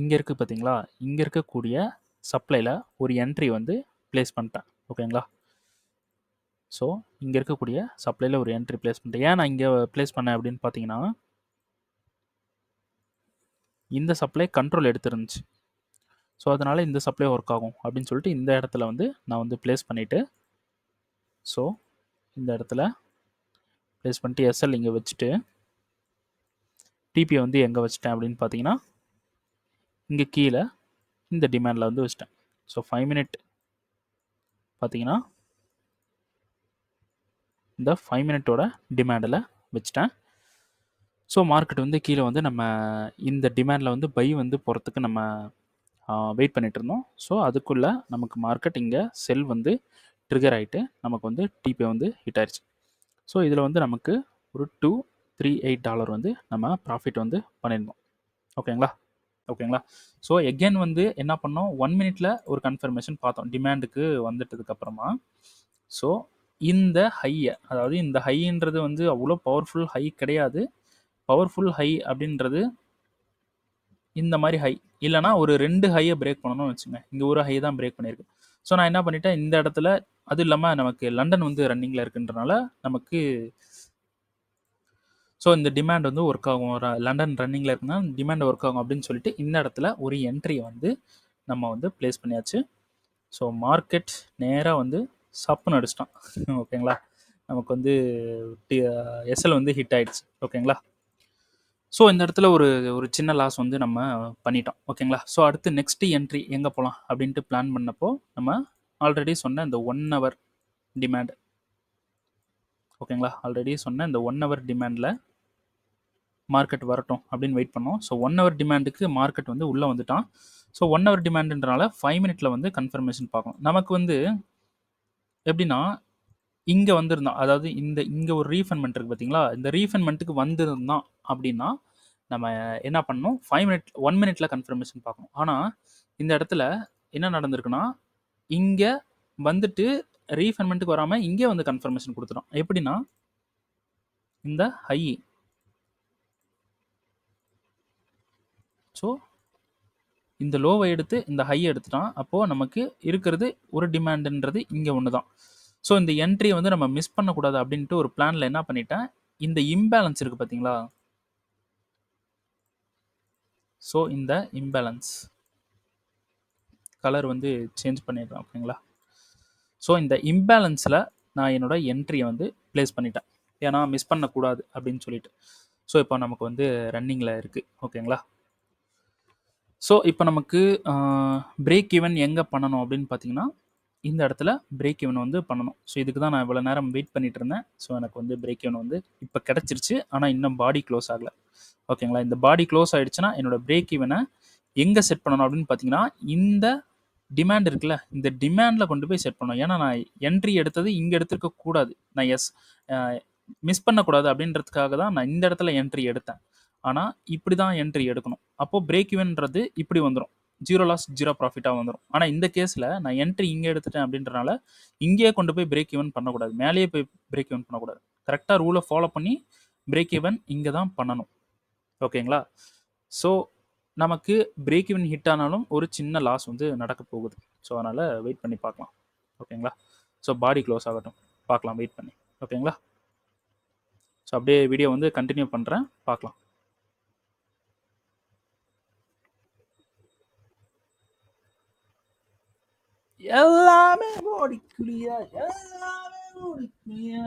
இங்கே இருக்குது பார்த்தீங்களா, இங்கே இருக்கக்கூடிய சப்ளையில் ஒரு என்ட்ரி வந்து ப்ளேஸ் பண்ணிட்டேன். ஓகேங்களா? ஸோ இங்கே இருக்கக்கூடிய சப்ளையில் ஒரு என்ட்ரி ப்ளேஸ் பண்ணிட்டேன். ஏன் நான் இங்கே ப்ளேஸ் பண்ணேன் அப்படின்னு பார்த்தீங்கன்னா, இந்த சப்ளை கண்ட்ரோல் எடுத்துருந்துச்சு. ஸோ அதனால் இந்த சப்ளை ஒர்க் ஆகும் அப்படின்னு சொல்லிட்டு இந்த இடத்துல வந்து நான் வந்து ப்ளேஸ் பண்ணிவிட்டு, ஸோ இந்த இடத்துல ப்ளேஸ் பண்ணிட்டு எஸ்எல் இங்கே வச்சுட்டு டிபியை வந்து எங்கே வச்சுட்டேன் அப்படின்னு பார்த்தீங்கன்னா, இங்கே கீழே இந்த டிமாண்டில் வந்து வச்சுட்டேன். ஸோ 5 மினிட் பார்த்தீங்கன்னா இந்த 5 மினிட்டோட டிமாண்டில் வச்சுட்டேன். ஸோ மார்க்கெட் வந்து கீழே வந்து நம்ம இந்த டிமாண்டில் வந்து பை வந்து போகிறதுக்கு நம்ம வெயிட் பண்ணிட்டு இருந்தோம். ஸோ அதுக்குள்ளே நமக்கு மார்க்கெட் இங்கே செல் வந்து ட்ரிகர் ஆகிட்டு நமக்கு வந்து டிபி வந்து ஹிட் ஆயிடுச்சு. ஸோ இதில் வந்து நமக்கு ஒரு $238 வந்து நம்ம ப்ராஃபிட் வந்து பண்ணியிருந்தோம். ஓகேங்களா? ஸோ எகெயின் வந்து என்ன பண்ணோம், 1 மினிட்ல ஒரு கன்ஃபர்மேஷன் பார்த்தோம் டிமாண்டுக்கு வந்துட்டதுக்கப்புறமா. ஸோ இந்த ஹையை, அதாவது இந்த ஹைன்றது வந்து அவ்வளோ பவர்ஃபுல் ஹை கிடையாது. பவர்ஃபுல் ஹை அப்படின்றது இந்த மாதிரி ஹை இல்லைனா ஒரு 2 ஹையை பிரேக் பண்ணணும்னு வச்சுங்க. இங்கே ஒரு ஹை தான் பிரேக் பண்ணியிருக்கு. ஸோ நான் என்ன பண்ணிட்டேன், இந்த இடத்துல அது இல்லாமல் நமக்கு லண்டன் வந்து ரன்னிங்கில் இருக்குன்றனால நமக்கு ஸோ இந்த டிமாண்ட் வந்து ஒர்க் ஆகும், லண்டன் ரன்னிங்கில் இருக்குன்னா டிமாண்ட் ஒர்க் ஆகும் அப்படின்னு சொல்லிட்டு இந்த இடத்துல ஒரு என்ட்ரியை வந்து நம்ம வந்து ப்ளேஸ் பண்ணியாச்சு. ஸோ மார்க்கெட் நேராக வந்து சப்புன்னு அடிச்சிட்டான். ஓகேங்களா? நமக்கு வந்து எஸ்எல் வந்து ஹிட் ஆயிடுச்சு. ஓகேங்களா? ஸோ இந்த இடத்துல ஒரு ஒரு சின்ன லாஸ் வந்து நம்ம பண்ணிட்டோம். ஓகேங்களா? ஸோ அடுத்து நெக்ஸ்ட் என்ட்ரி எங்கே போகலாம் அப்படின்ட்டு பிளான் பண்ணப்போ நம்ம ஆல்ரெடி சொன்ன இந்த 1 ஹவர் டிமாண்ட். ஓகேங்களா? ஆல்ரெடி சொன்ன இந்த 1 ஹவர் டிமாண்டில் மார்க்கெட் வரட்டும் அப்படின்னு வெயிட் பண்ணோம். ஸோ 1 ஹவர் டிமாண்டுக்கு மார்க்கெட் வந்து உள்ளே வந்துட்டான். ஸோ 1 ஹவர் டிமாண்டுன்றனால 5 மினிட்ல வந்து கன்ஃபர்மேஷன் பார்க்கணும். நமக்கு வந்து எப்படின்னா இங்கே வந்திருந்தான், அதாவது இங்கே ஒரு ரீஃபண்ட்மெண்ட் இருக்குது பார்த்தீங்களா, இந்த ரீஃபண்ட்மெண்ட்டுக்கு வந்திருந்தான் அப்படின்னா நம்ம என்ன பண்ணணும், 5 மினிட் 1 மினிட்ல கன்ஃபர்மேஷன் பார்க்கணும். ஆனால் இந்த இடத்துல என்ன நடந்திருக்குன்னா இங்கே வந்துட்டு ரீஃபண்ட்மெண்ட்டுக்கு வராமல் இங்கே வந்து கன்ஃபர்மேஷன் கொடுத்துட்டோம். எப்படின்னா இந்த ஹை, ஸோ இந்த லோவை எடுத்து இந்த ஹையை எடுத்துட்டான். அப்போது நமக்கு இருக்கிறது ஒரு டிமாண்டுன்றது இங்கே ஒன்று தான். ஸோ இந்த என்ட்ரியை வந்து நம்ம மிஸ் பண்ணக்கூடாது அப்படின்ட்டு ஒரு பிளானில் என்ன பண்ணிட்டேன், இந்த இம்பேலன்ஸ் இருக்குது பார்த்தீங்களா, ஸோ இந்த இம்பேலன்ஸ் கலர் வந்து சேஞ்ச் பண்ணிடுறேன். ஓகேங்களா? ஸோ இந்த இம்பேலன்ஸில் நான் என்னோட என்ட்ரியை வந்து ப்ளேஸ் பண்ணிட்டேன், ஏன்னா மிஸ் பண்ணக்கூடாது அப்படின்னு சொல்லிட்டு. ஸோ இப்போ நமக்கு வந்து ரன்னிங்கில் இருக்குது. ஓகேங்களா? ஸோ இப்போ நமக்கு பிரேக் ஈவன் எங்கே பண்ணணும் அப்படின்னு பார்த்தீங்கன்னா இந்த இடத்துல பிரேக் ஈவன் வந்து பண்ணணும். ஸோ இதுக்கு தான் நான் இவ்வளோ நேரம் வெயிட் பண்ணிட்டு இருந்தேன். ஸோ எனக்கு வந்து பிரேக் ஈவன் வந்து இப்போ கிடச்சிருச்சு. ஆனால் இன்னும் பாடி க்ளோஸ் ஆகலை. ஓகேங்களா? இந்த பாடி க்ளோஸ் ஆகிடுச்சுன்னா என்னோட பிரேக் ஈவனை எங்கே செட் பண்ணணும் அப்படின்னு பார்த்தீங்கன்னா இந்த டிமாண்ட் இருக்குல்ல, இந்த டிமாண்டில் கொண்டு போய் செட் பண்ணணும். ஏன்னா நான் என்ட்ரி எடுத்தது இங்கே எடுத்துருக்க கூடாது. நான் மிஸ் பண்ணக்கூடாது அப்படின்றதுக்காக தான் நான் இந்த இடத்துல என்ட்ரி எடுத்தேன். ஆனால் இப்படி தான் என்ட்ரி எடுக்கணும். அப்போது பிரேக் ஈவன்றது இப்படி வந்துடும், 0 லாஸ் 0 ப்ராஃபிட்டாக வந்துடும். ஆனால் இந்த கேஸில் நான் என்ட்ரி இங்கே எடுத்துட்டேன் அப்படின்றனால இங்கேயே கொண்டு போய் பிரேக் ஈவன் பண்ணக்கூடாது, மேலேயே போய் பிரேக் ஈவன் பண்ணக்கூடாது. கரெக்டாக ரூலை ஃபாலோ பண்ணி பிரேக் ஈவன் இங்கே தான் பண்ணணும். ஓகேங்களா? ஸோ நமக்கு பிரேக் ஈவன் ஹிட் ஆனாலும் ஒரு சின்ன லாஸ் வந்து நடக்க போகுது. ஸோ அதனால் வெயிட் பண்ணி பார்க்கலாம். ஓகேங்களா? ஸோ பாடி க்ளோஸ் ஆகட்டும், பார்க்கலாம் வெயிட் பண்ணி. ஓகேங்களா? ஸோ அப்படியே வீடியோ வந்து கண்டினியூ பண்ணுறேன், பார்க்கலாம். எல்லாமே ஓடிக்குலியா, எல்லாமே ஓடிக்குலியா,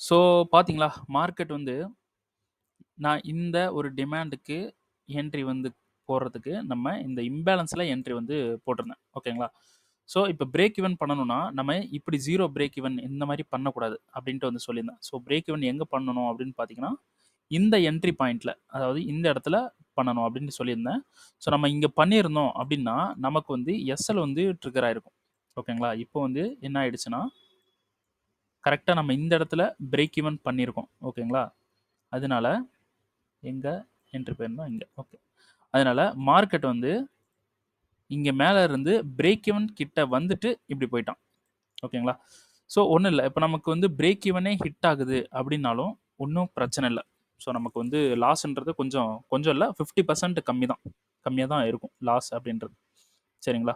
ஸோ பார்த்தீங்களா மார்க்கெட் வந்து நான் இந்த ஒரு டிமாண்டுக்கு என்ட்ரி வந்து போடுறதுக்கு நம்ம இந்த இம்பேலன்ஸில் என்ட்ரி வந்து போட்டிருந்தேன். ஓகேங்களா? ஸோ இப்போ பிரேக் ஈவன் பண்ணணும்னா நம்ம இப்படி 0 பிரேக் ஈவன் இந்த மாதிரி பண்ணக்கூடாது அப்படின்ட்டு வந்து சொல்லியிருந்தேன். ஸோ பிரேக் ஈவன் எங்கே பண்ணணும் அப்படின்னு பார்த்தீங்கன்னா இந்த என்ட்ரி பாயிண்டில், அதாவது இந்த இடத்துல பண்ணணும் அப்படின்னு சொல்லியிருந்தேன். ஸோ நம்ம இங்கே பண்ணியிருந்தோம் அப்படின்னா நமக்கு வந்து எஸ்எல் வந்து ட்ரிகர் ஆகிருக்கும். ஓகேங்களா? இப்போ வந்து என்ன ஆயிடுச்சுன்னா கரெக்டாக நம்ம இந்த இடத்துல பிரேக் ஈவன் பண்ணியிருக்கோம். ஓகேங்களா? அதனால எங்கே என்ட்ரி போயிருந்தோம் இங்கே. ஓகே, அதனால மார்க்கெட் வந்து இங்கே மேலே இருந்து பிரேக் ஈவன் கிட்ட வந்துட்டு இப்படி போயிட்டான். ஓகேங்களா? ஸோ ஒன்றும் இல்லை, இப்போ நமக்கு வந்து பிரேக் ஈவனே ஹிட் ஆகுது அப்படின்னாலும் ஒன்றும் பிரச்சனை இல்லை. ஸோ நமக்கு வந்து லாஸ்ன்றது கொஞ்சம் கொஞ்சம் இல்லை, 50% கம்மியாக தான் இருக்கும் லாஸ் அப்படின்றது. சரிங்களா?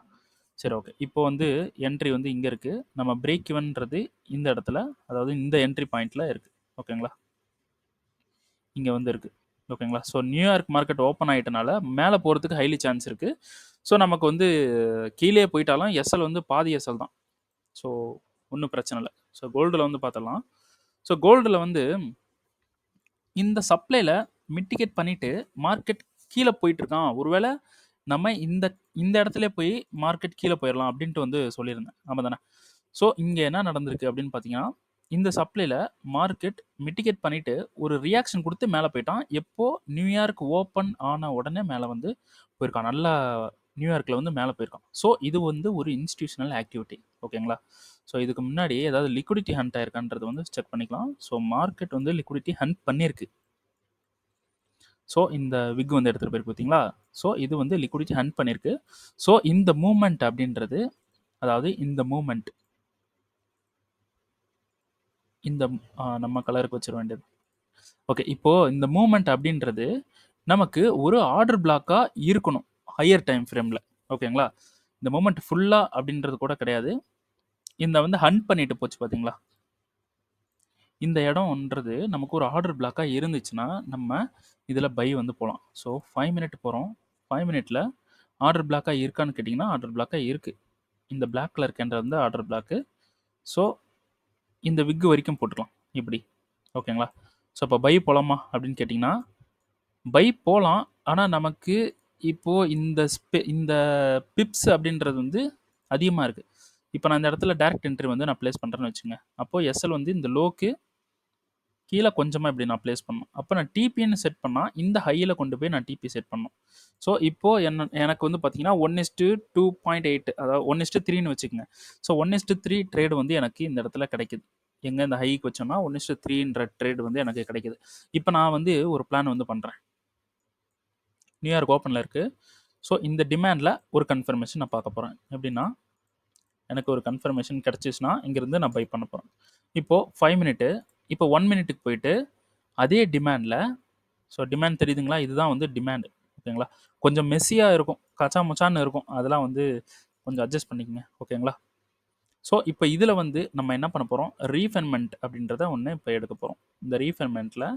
சரி, ஓகே. இப்போ வந்து என்ட்ரி வந்து இங்கே இருக்குது, நம்ம பிரேக் ஈவன்றது இந்த இடத்துல, அதாவது இந்த என்ட்ரி பாயிண்டில் இருக்குது. ஓகேங்களா? இங்கே வந்து இருக்குது. ஓகேங்களா? ஸோ நியூயார்க் மார்க்கெட் ஓப்பன் ஆகிட்டனால மேலே போகிறதுக்கு ஹைலி சான்ஸ் இருக்குது. ஸோ நமக்கு வந்து கீழே போயிட்டாலும் எஸ்எல் வந்து பாதி எஸ்எல் தான். ஸோ ஒன்றும் பிரச்சனை இல்லை. ஸோ கோல்டில் வந்து பார்த்தலாம். ஸோ கோல்டில் வந்து இந்த சப்ளையில் மிட்டிகேட் பண்ணிவிட்டு மார்க்கெட் கீழே போயிட்டுருக்கான், ஒருவேளை நம்ம இந்த இந்த இடத்துல போய் மார்க்கெட் கீழே போயிடலாம் அப்படின்ட்டு வந்து சொல்லியிருந்தேன். ஆமாம் தானே? ஸோ இங்கே என்ன நடந்திருக்கு அப்படின்னு பார்த்தீங்கன்னா இந்த சப்ளையில் மார்க்கெட் மிட்டிகேட் பண்ணிவிட்டு ஒரு ரியாக்ஷன் கொடுத்து மேலே போயிட்டான். எப்போ நியூயார்க் ஓப்பன் ஆன உடனே மேலே வந்து போயிருக்கான், நல்லா நியூயார்க்கில் வந்து மேலே போயிருக்கான். ஸோ இது வந்து ஒரு இன்ஸ்டிடியூஷனல் ஆக்டிவிட்டி. ஓகேங்களா? ஸோ இதுக்கு முன்னாடி ஏதாவது லிக்விடிட்டி ஹண்ட் ஆயிருக்கான்றது வந்து செக் பண்ணிக்கலாம். ஸோ மார்க்கெட் வந்து லிக்விடிட்டி ஹண்ட் பண்ணியிருக்கு. ஸோ இந்த விக் வந்து எடுத்துகிட்டு போயிருக்கு பார்த்தீங்களா? ஸோ இது வந்து லிக்விடிட்டி ஹண்ட் பண்ணியிருக்கு. ஸோ இந்த மூமெண்ட் அப்படின்றது, அதாவது இந்த மூமெண்ட் இந்த நம்ம கலருக்கு வச்சிட வேண்டியது. ஓகே, இப்போது இந்த மூமெண்ட் அப்படின்றது நமக்கு ஒரு ஆர்டர் பிளாக்காக இருக்கணும் ஹையர் டைம் ஃப்ரேமில். ஓகேங்களா? இந்த மூமெண்ட் ஃபுல்லாக அப்படின்றது கூட கிடையாது. இந்த வந்து ஹண்ட் பண்ணிட்டு போச்சு பார்த்தீங்களா? இந்த இடம்ன்றது நமக்கு ஒரு ஆர்டர் பிளாக்காக இருந்துச்சுன்னா நம்ம இதில் பை வந்து போகலாம். ஸோ 5 மினிட் போகிறோம். 5 மினிட்டில் ஆர்டர் பிளாக்காக இருக்கான்னு கேட்டிங்கன்னா ஆர்டர் பிளாக்காக இருக்குது. இந்த பிளாக் கலர் கேண்டல் வந்து ஆர்டர் பிளாக்கு. ஸோ இந்த விக்கு வரைக்கும் போட்டுக்கலாம் இப்படி. ஓகேங்களா? ஸோ இப்போ பை போகலாமா அப்படின்னு கேட்டிங்கன்னா, பை போகலாம். ஆனால் நமக்கு இப்போது இந்த பிப்ஸ் அப்படின்றது வந்து அதிகமாக இருக்குது. இப்போ நான் இந்த இடத்துல டைரக்ட் என்ட்ரி வந்து நான் ப்ளேஸ் பண்ணுறேன்னு வச்சுங்க. அப்போது எஸ்எல் வந்து இந்த லோக்கு கீழே கொஞ்சமாக இப்படி நான் ப்ளேஸ் பண்ணணும். அப்போ நான் டிபின்னு செட் பண்ணால் இந்த ஹையில் கொண்டு போய் நான் டிபி செட் பண்ணணும். ஸோ இப்போது எனக்கு வந்து பார்த்தீங்கன்னா 1:2.8, அதாவது 1:3ன்னு வச்சுக்கோங்க. ஸோ 1:3 ட்ரேடு வந்து எனக்கு இந்த இடத்துல கிடைக்குது. எங்கே இந்த ஹைக்கு வச்சோம்னா 1:3ன்ற ட்ரேடு வந்து எனக்கு கிடைக்குது. இப்போ நான் வந்து ஒரு பிளான் வந்து பண்ணுறேன். நியூயார்க் ஓப்பனில் இருக்குது. ஸோ இந்த டிமாண்டில் ஒரு கன்ஃபர்மேஷன் நான் பார்க்க போகிறேன். எப்படின்னா, எனக்கு ஒரு கன்ஃபர்மேஷன் கிடச்சிச்சுன்னா இங்கேருந்து நான் பை பண்ண போகிறேன். இப்போது 5 மினிட்டு, இப்போ 1 மினிட்டுக்கு போயிட்டு அதே டிமாண்டில், ஸோ டிமாண்ட் தெரியுதுங்களா? இதுதான் வந்து டிமாண்டு. ஓகேங்களா? கொஞ்சம் மெஸ்ஸியாக இருக்கும், கச்சா முச்சான்னு இருக்கும். அதெல்லாம் வந்து கொஞ்சம் அட்ஜஸ்ட் பண்ணிக்கங்க. ஓகேங்களா? ஸோ இப்போ இதில் வந்து நம்ம என்ன பண்ண போகிறோம், ரீஃபைன்மெண்ட் அப்படின்றத ஒன்று இப்போ எடுக்க போகிறோம். இந்த ரீஃபைன்மெண்ட்டில்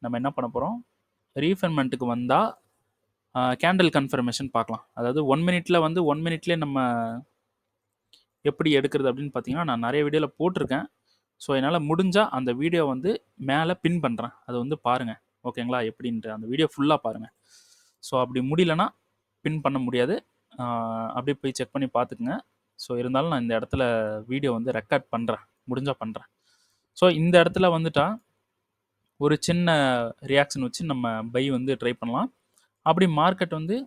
நம்ம என்ன பண்ண போகிறோம், ரீஃபைன்மெண்ட்டுக்கு வந்தால் கேண்டில் கன்ஃபர்மேஷன் பார்க்கலாம். அதாவது 1 மினிட்ல வந்து 1 மினிட்லேயே நம்ம எப்படி எடுக்கிறது அப்படின்னு பார்த்தீங்கன்னா, நான் நிறைய வீடியோவில் போட்டிருக்கேன். ஸோ என்னால் முடிஞ்சால் அந்த வீடியோ வந்து மேலே பின் பண்ணுறேன். அதை வந்து பாருங்கள். ஓகேங்களா? எப்படின்ட்டு அந்த வீடியோ ஃபுல்லாக பாருங்கள். ஸோ அப்படி முடியலன்னா பின் பண்ண முடியாது. அப்படியே போய் செக் பண்ணி பார்த்துக்குங்க. ஸோ இருந்தாலும் நான் இந்த இடத்துல வீடியோ வந்து ரெக்கார்ட் பண்ணுறேன், முடிஞ்சால் பண்ணுறேன். ஸோ இந்த இடத்துல வந்துட்டா ஒரு சின்ன ரியாக்ஷன் வச்சு நம்ம பை வந்து ட்ரை பண்ணலாம். அப்படி மார்க்கெட் வந்து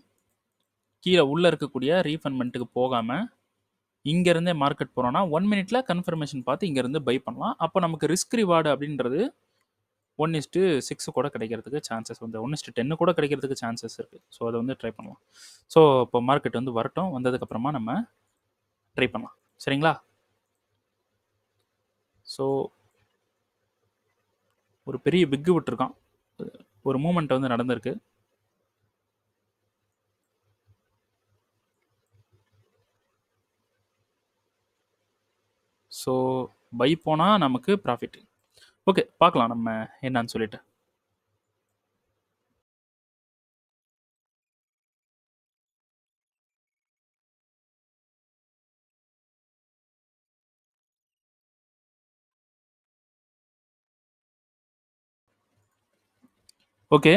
கீழே உள்ளே இருக்கக்கூடிய ரீஃபண்ட்மெண்ட்டுக்கு போகாமல் இங்கேருந்தே மார்க்கெட் போகிறோன்னா 1 மினிட்ல கன்ஃபர்மேஷன் பார்த்து இங்கேருந்து பை பண்ணலாம். அப்போ நமக்கு ரிஸ்க் ரிவார்டு அப்படின்றது 1:6 கூட கிடைக்கிறதுக்கு சான்சஸ் வந்து 1:10 கூட கிடைக்கிறதுக்கு சான்சஸ் இருக்குது. ஸோ அதை வந்து ட்ரை பண்ணலாம். ஸோ இப்போ மார்க்கெட் வந்து வரட்டும், வந்ததுக்கப்புறமா நம்ம ட்ரை பண்ணலாம். சரிங்களா? ஸோ ஒரு பெரிய பிக்கு விட்டுருக்கான், ஒரு மூமெண்ட் வந்து நடந்திருக்கு. ஸோ பை போனால் நமக்கு ப்ராஃபிட். ஓகே, பார்க்கலாம் நம்ம என்னன்னு சொல்லிட்டு. ஓகே,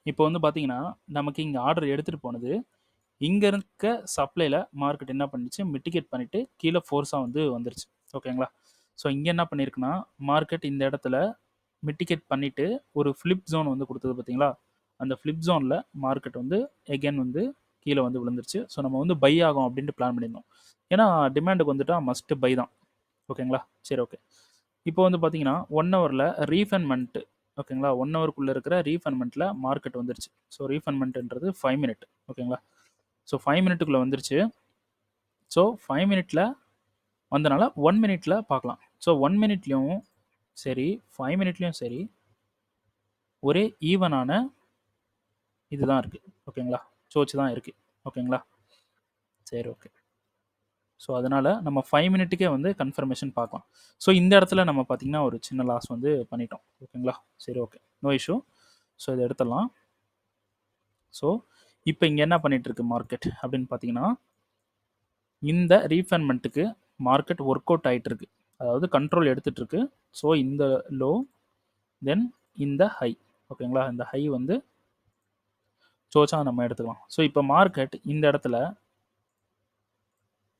இப்போ வந்து பார்த்தீங்கன்னா நமக்கு இங்கே ஆர்டர் எடுத்துகிட்டு போனது இங்கே இருக்க சப்ளையில் மார்க்கெட் என்ன பண்ணிச்சு, மிட்டிகேட் பண்ணிவிட்டு கீழே ஃபோர்ஸாக வந்து வந்துருச்சு. ஓகேங்களா? ஸோ இங்கே என்ன பண்ணியிருக்குன்னா மார்க்கெட் இந்த இடத்துல மிட்டிகேட் பண்ணிவிட்டு ஒரு ஃப்ளிப் ஜோன் வந்து கொடுத்தது பார்த்தீங்களா? அந்த ஃப்ளிப் ஜோனில் மார்க்கெட் வந்து எகெயின் வந்து கீழே வந்து விழுந்துருச்சு. ஸோ நம்ம வந்து பை ஆகும் அப்படின்ட்டு பிளான் பண்ணியிருந்தோம். ஏன்னா டிமாண்டுக்கு வந்துட்டால் மஸ்ட்டு பை தான். ஓகேங்களா? சரி, ஓகே. இப்போ வந்து பார்த்தீங்கன்னா 1 ஹவரில் ரீஃபண்ட்மெண்ட்டு, ஓகேங்களா? 1 ஹவருக்குள்ளே இருக்கிற ரீஃபண்ட்மெண்ட்டில் மார்க்கெட் வந்துருச்சு. ஸோ ரீஃபண்ட்மெண்ட்டுன்றது 5 மினிட். ஓகேங்களா? ஸோ 5 மினிட்டுக்குள்ளே வந்துருச்சு. ஸோ 5 மினிட்ல வந்தனால 1 மினிட்ல பார்க்கலாம். ஸோ 1 மினிட்லேயும் சரி, 5 மினிட்லேயும் சரி, ஒரே ஈவனான இதுதான் இருக்குது. ஓகேங்களா? சோச்சு தான் இருக்குது. ஓகேங்களா? சரி, ஓகே. ஸோ அதனால் நம்ம 5 மினிட்டுக்கே வந்து கன்ஃபர்மேஷன் பார்க்கலாம். ஸோ இந்த இடத்துல நம்ம பார்த்திங்கன்னா ஒரு சின்ன லாஸ் வந்து பண்ணிட்டோம். ஓகேங்களா? சரி, ஓகே, நோ இஷ்யூ. ஸோ இதை எடுத்துடலாம். ஸோ இப்போ இங்கே என்ன பண்ணிகிட்ருக்கு மார்க்கெட் அப்படின்னு பார்த்தீங்கன்னா, இந்த ரீஃபண்ட்மெண்ட்டுக்கு மார்க்கெட் ஒர்க் அவுட் ஆகிட்டுருக்கு, அதாவது கண்ட்ரோல் எடுத்துகிட்ருக்கு. ஸோ இந்த லோ, தென் இந்த ஹை. ஓகேங்களா? இந்த ஹை வந்து சோச்சா நம்ம எடுத்துக்கலாம். ஸோ இப்போ மார்க்கெட் இந்த இடத்துல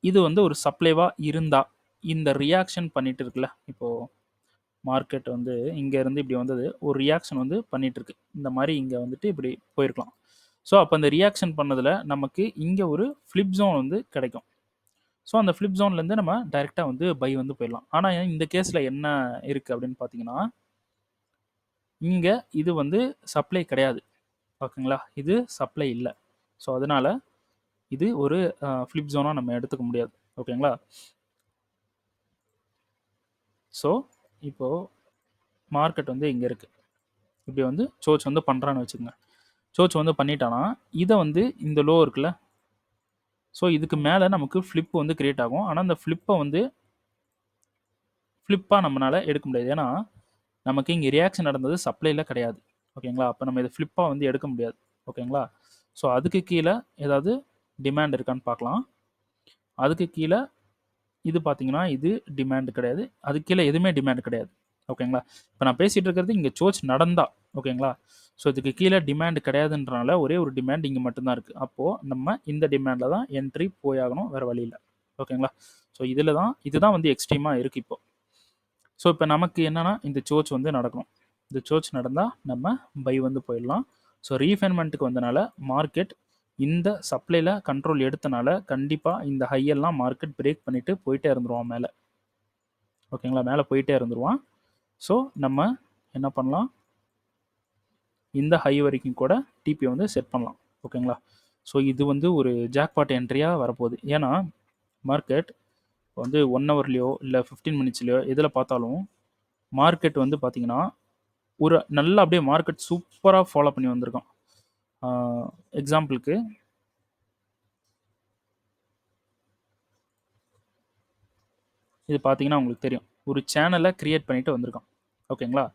இது வந்து ஒரு சப்ளைவாக இருந்தால் இந்த ரியாக்ஷன் பண்ணிட்டு இருக்குல்ல, இப்போது மார்க்கெட் வந்து இங்கேருந்து இப்படி வந்தது, ஒரு ரியாக்ஷன் வந்து பண்ணிகிட்ருக்கு. இந்த மாதிரி இங்கே வந்துட்டு இப்படி போயிருக்கலாம். ஸோ அப்போ அந்த ரியாக்ஷன் பண்ணதில் நமக்கு இங்கே ஒரு ஃப்ளிப் ஜோன் வந்து கிடைக்கும். ஸோ அந்த ஃப்ளிப் ஜோன்லேருந்து நம்ம டைரெக்டாக வந்து பை வந்து போயிடலாம். ஆனால் இந்த கேஸில் என்ன இருக்குது அப்படின்னு பார்த்தீங்கன்னா, இங்கே இது வந்து சப்ளை கிடையாது. ஓகேங்களா? இது சப்ளை இல்லை. ஸோ அதனால் இது ஒரு ஃப்ளிப் ஜோனாக நம்ம எடுத்துக்க முடியாது. ஓகேங்களா? ஸோ இப்போது மார்க்கெட் வந்து இங்கே இருக்குது. இப்படி வந்து சோச் வந்து பண்ணுறான்னு வச்சுக்கோங்க. சோச் வந்து பண்ணிட்டானா இதை வந்து இந்த லோ இருக்குல்ல, ஸோ இதுக்கு மேலே நமக்கு ஃப்ளிப் வந்து கிரியேட் ஆகும். ஆனால் அந்த ஃப்ளிப்பை வந்து ஃப்ளிப்பாக நம்மளால் எடுக்க முடியாது. ஏன்னா நமக்கு இங்கே ரியாக்ஷன் நடந்தது சப்ளையில் கிடையாது. ஓகேங்களா? அப்போ நம்ம இதை ஃப்ளிப்பாக வந்து எடுக்க முடியாது. ஓகேங்களா? ஸோ அதுக்கு கீழே ஏதாவது டிமாண்ட் இருக்கான்னு பார்க்கலாம். அதுக்கு கீழே இது பார்த்தீங்கன்னா இது டிமாண்ட் கிடையாது. அதுக்கு கீழே எதுவுமே டிமாண்ட் கிடையாது. ஓகேங்களா? இப்போ நான் பேசிட்டு இருக்கிறது இங்கே சோச் நடந்தா. ஓகேங்களா? ஸோ இதுக்கு கீழே டிமாண்ட் கிடையாதுன்றனால ஒரே ஒரு டிமாண்ட் இங்கே மட்டும்தான் இருக்குது. அப்போது நம்ம இந்த டிமாண்டில் தான் என்ட்ரி போயாகணும், வேறு வழி இல்லை. ஓகேங்களா? ஸோ இதில் தான் இதுதான் வந்து எக்ஸ்ட்ரீமாக இருக்குது இப்போ. ஸோ இப்போ நமக்கு என்னென்னா இந்த சோச் வந்து நடக்கணும். இந்த சோச் நடந்தால் நம்ம பை வந்து போயிடலாம். ஸோ ரீஃபைன்மெண்ட்டுக்கு வந்தனால மார்க்கெட் இந்த சப்ளையில் கண்ட்ரோல் எடுத்தனால கண்டிப்பாக இந்த ஹையெல்லாம் மார்க்கெட் பிரேக் பண்ணிவிட்டு போயிட்டே இருந்துருவான் மேலே. ஓகேங்களா? மேலே போயிட்டே இருந்துருவான். ஸோ நம்ம என்ன பண்ணலாம், இந்த ஹை வரைக்கும் கூட டிபி வந்து செட் பண்ணலாம். ஓகேங்களா? ஸோ இது வந்து ஒரு ஜாக்பாட் என்ட்ரியாக வரப்போகுது. ஏன்னா மார்க்கெட் வந்து 1 ஹவர்லையோ இல்லை 15 மினிட்ஸ்லையோ எதில் பார்த்தாலும் மார்க்கெட் வந்து பார்த்தீங்கன்னா ஒரு நல்லா அப்படியே மார்க்கெட் சூப்பராக ஃபாலோ பண்ணி வந்திருக்கான். எக்ஸாம்பிளுக்கு இது பார்த்தீங்கன்னா உங்களுக்கு தெரியும், ஒரு சேனலை க்ரியேட் பண்ணிட்டு வந்திருக்கான். ஓகேங்களா?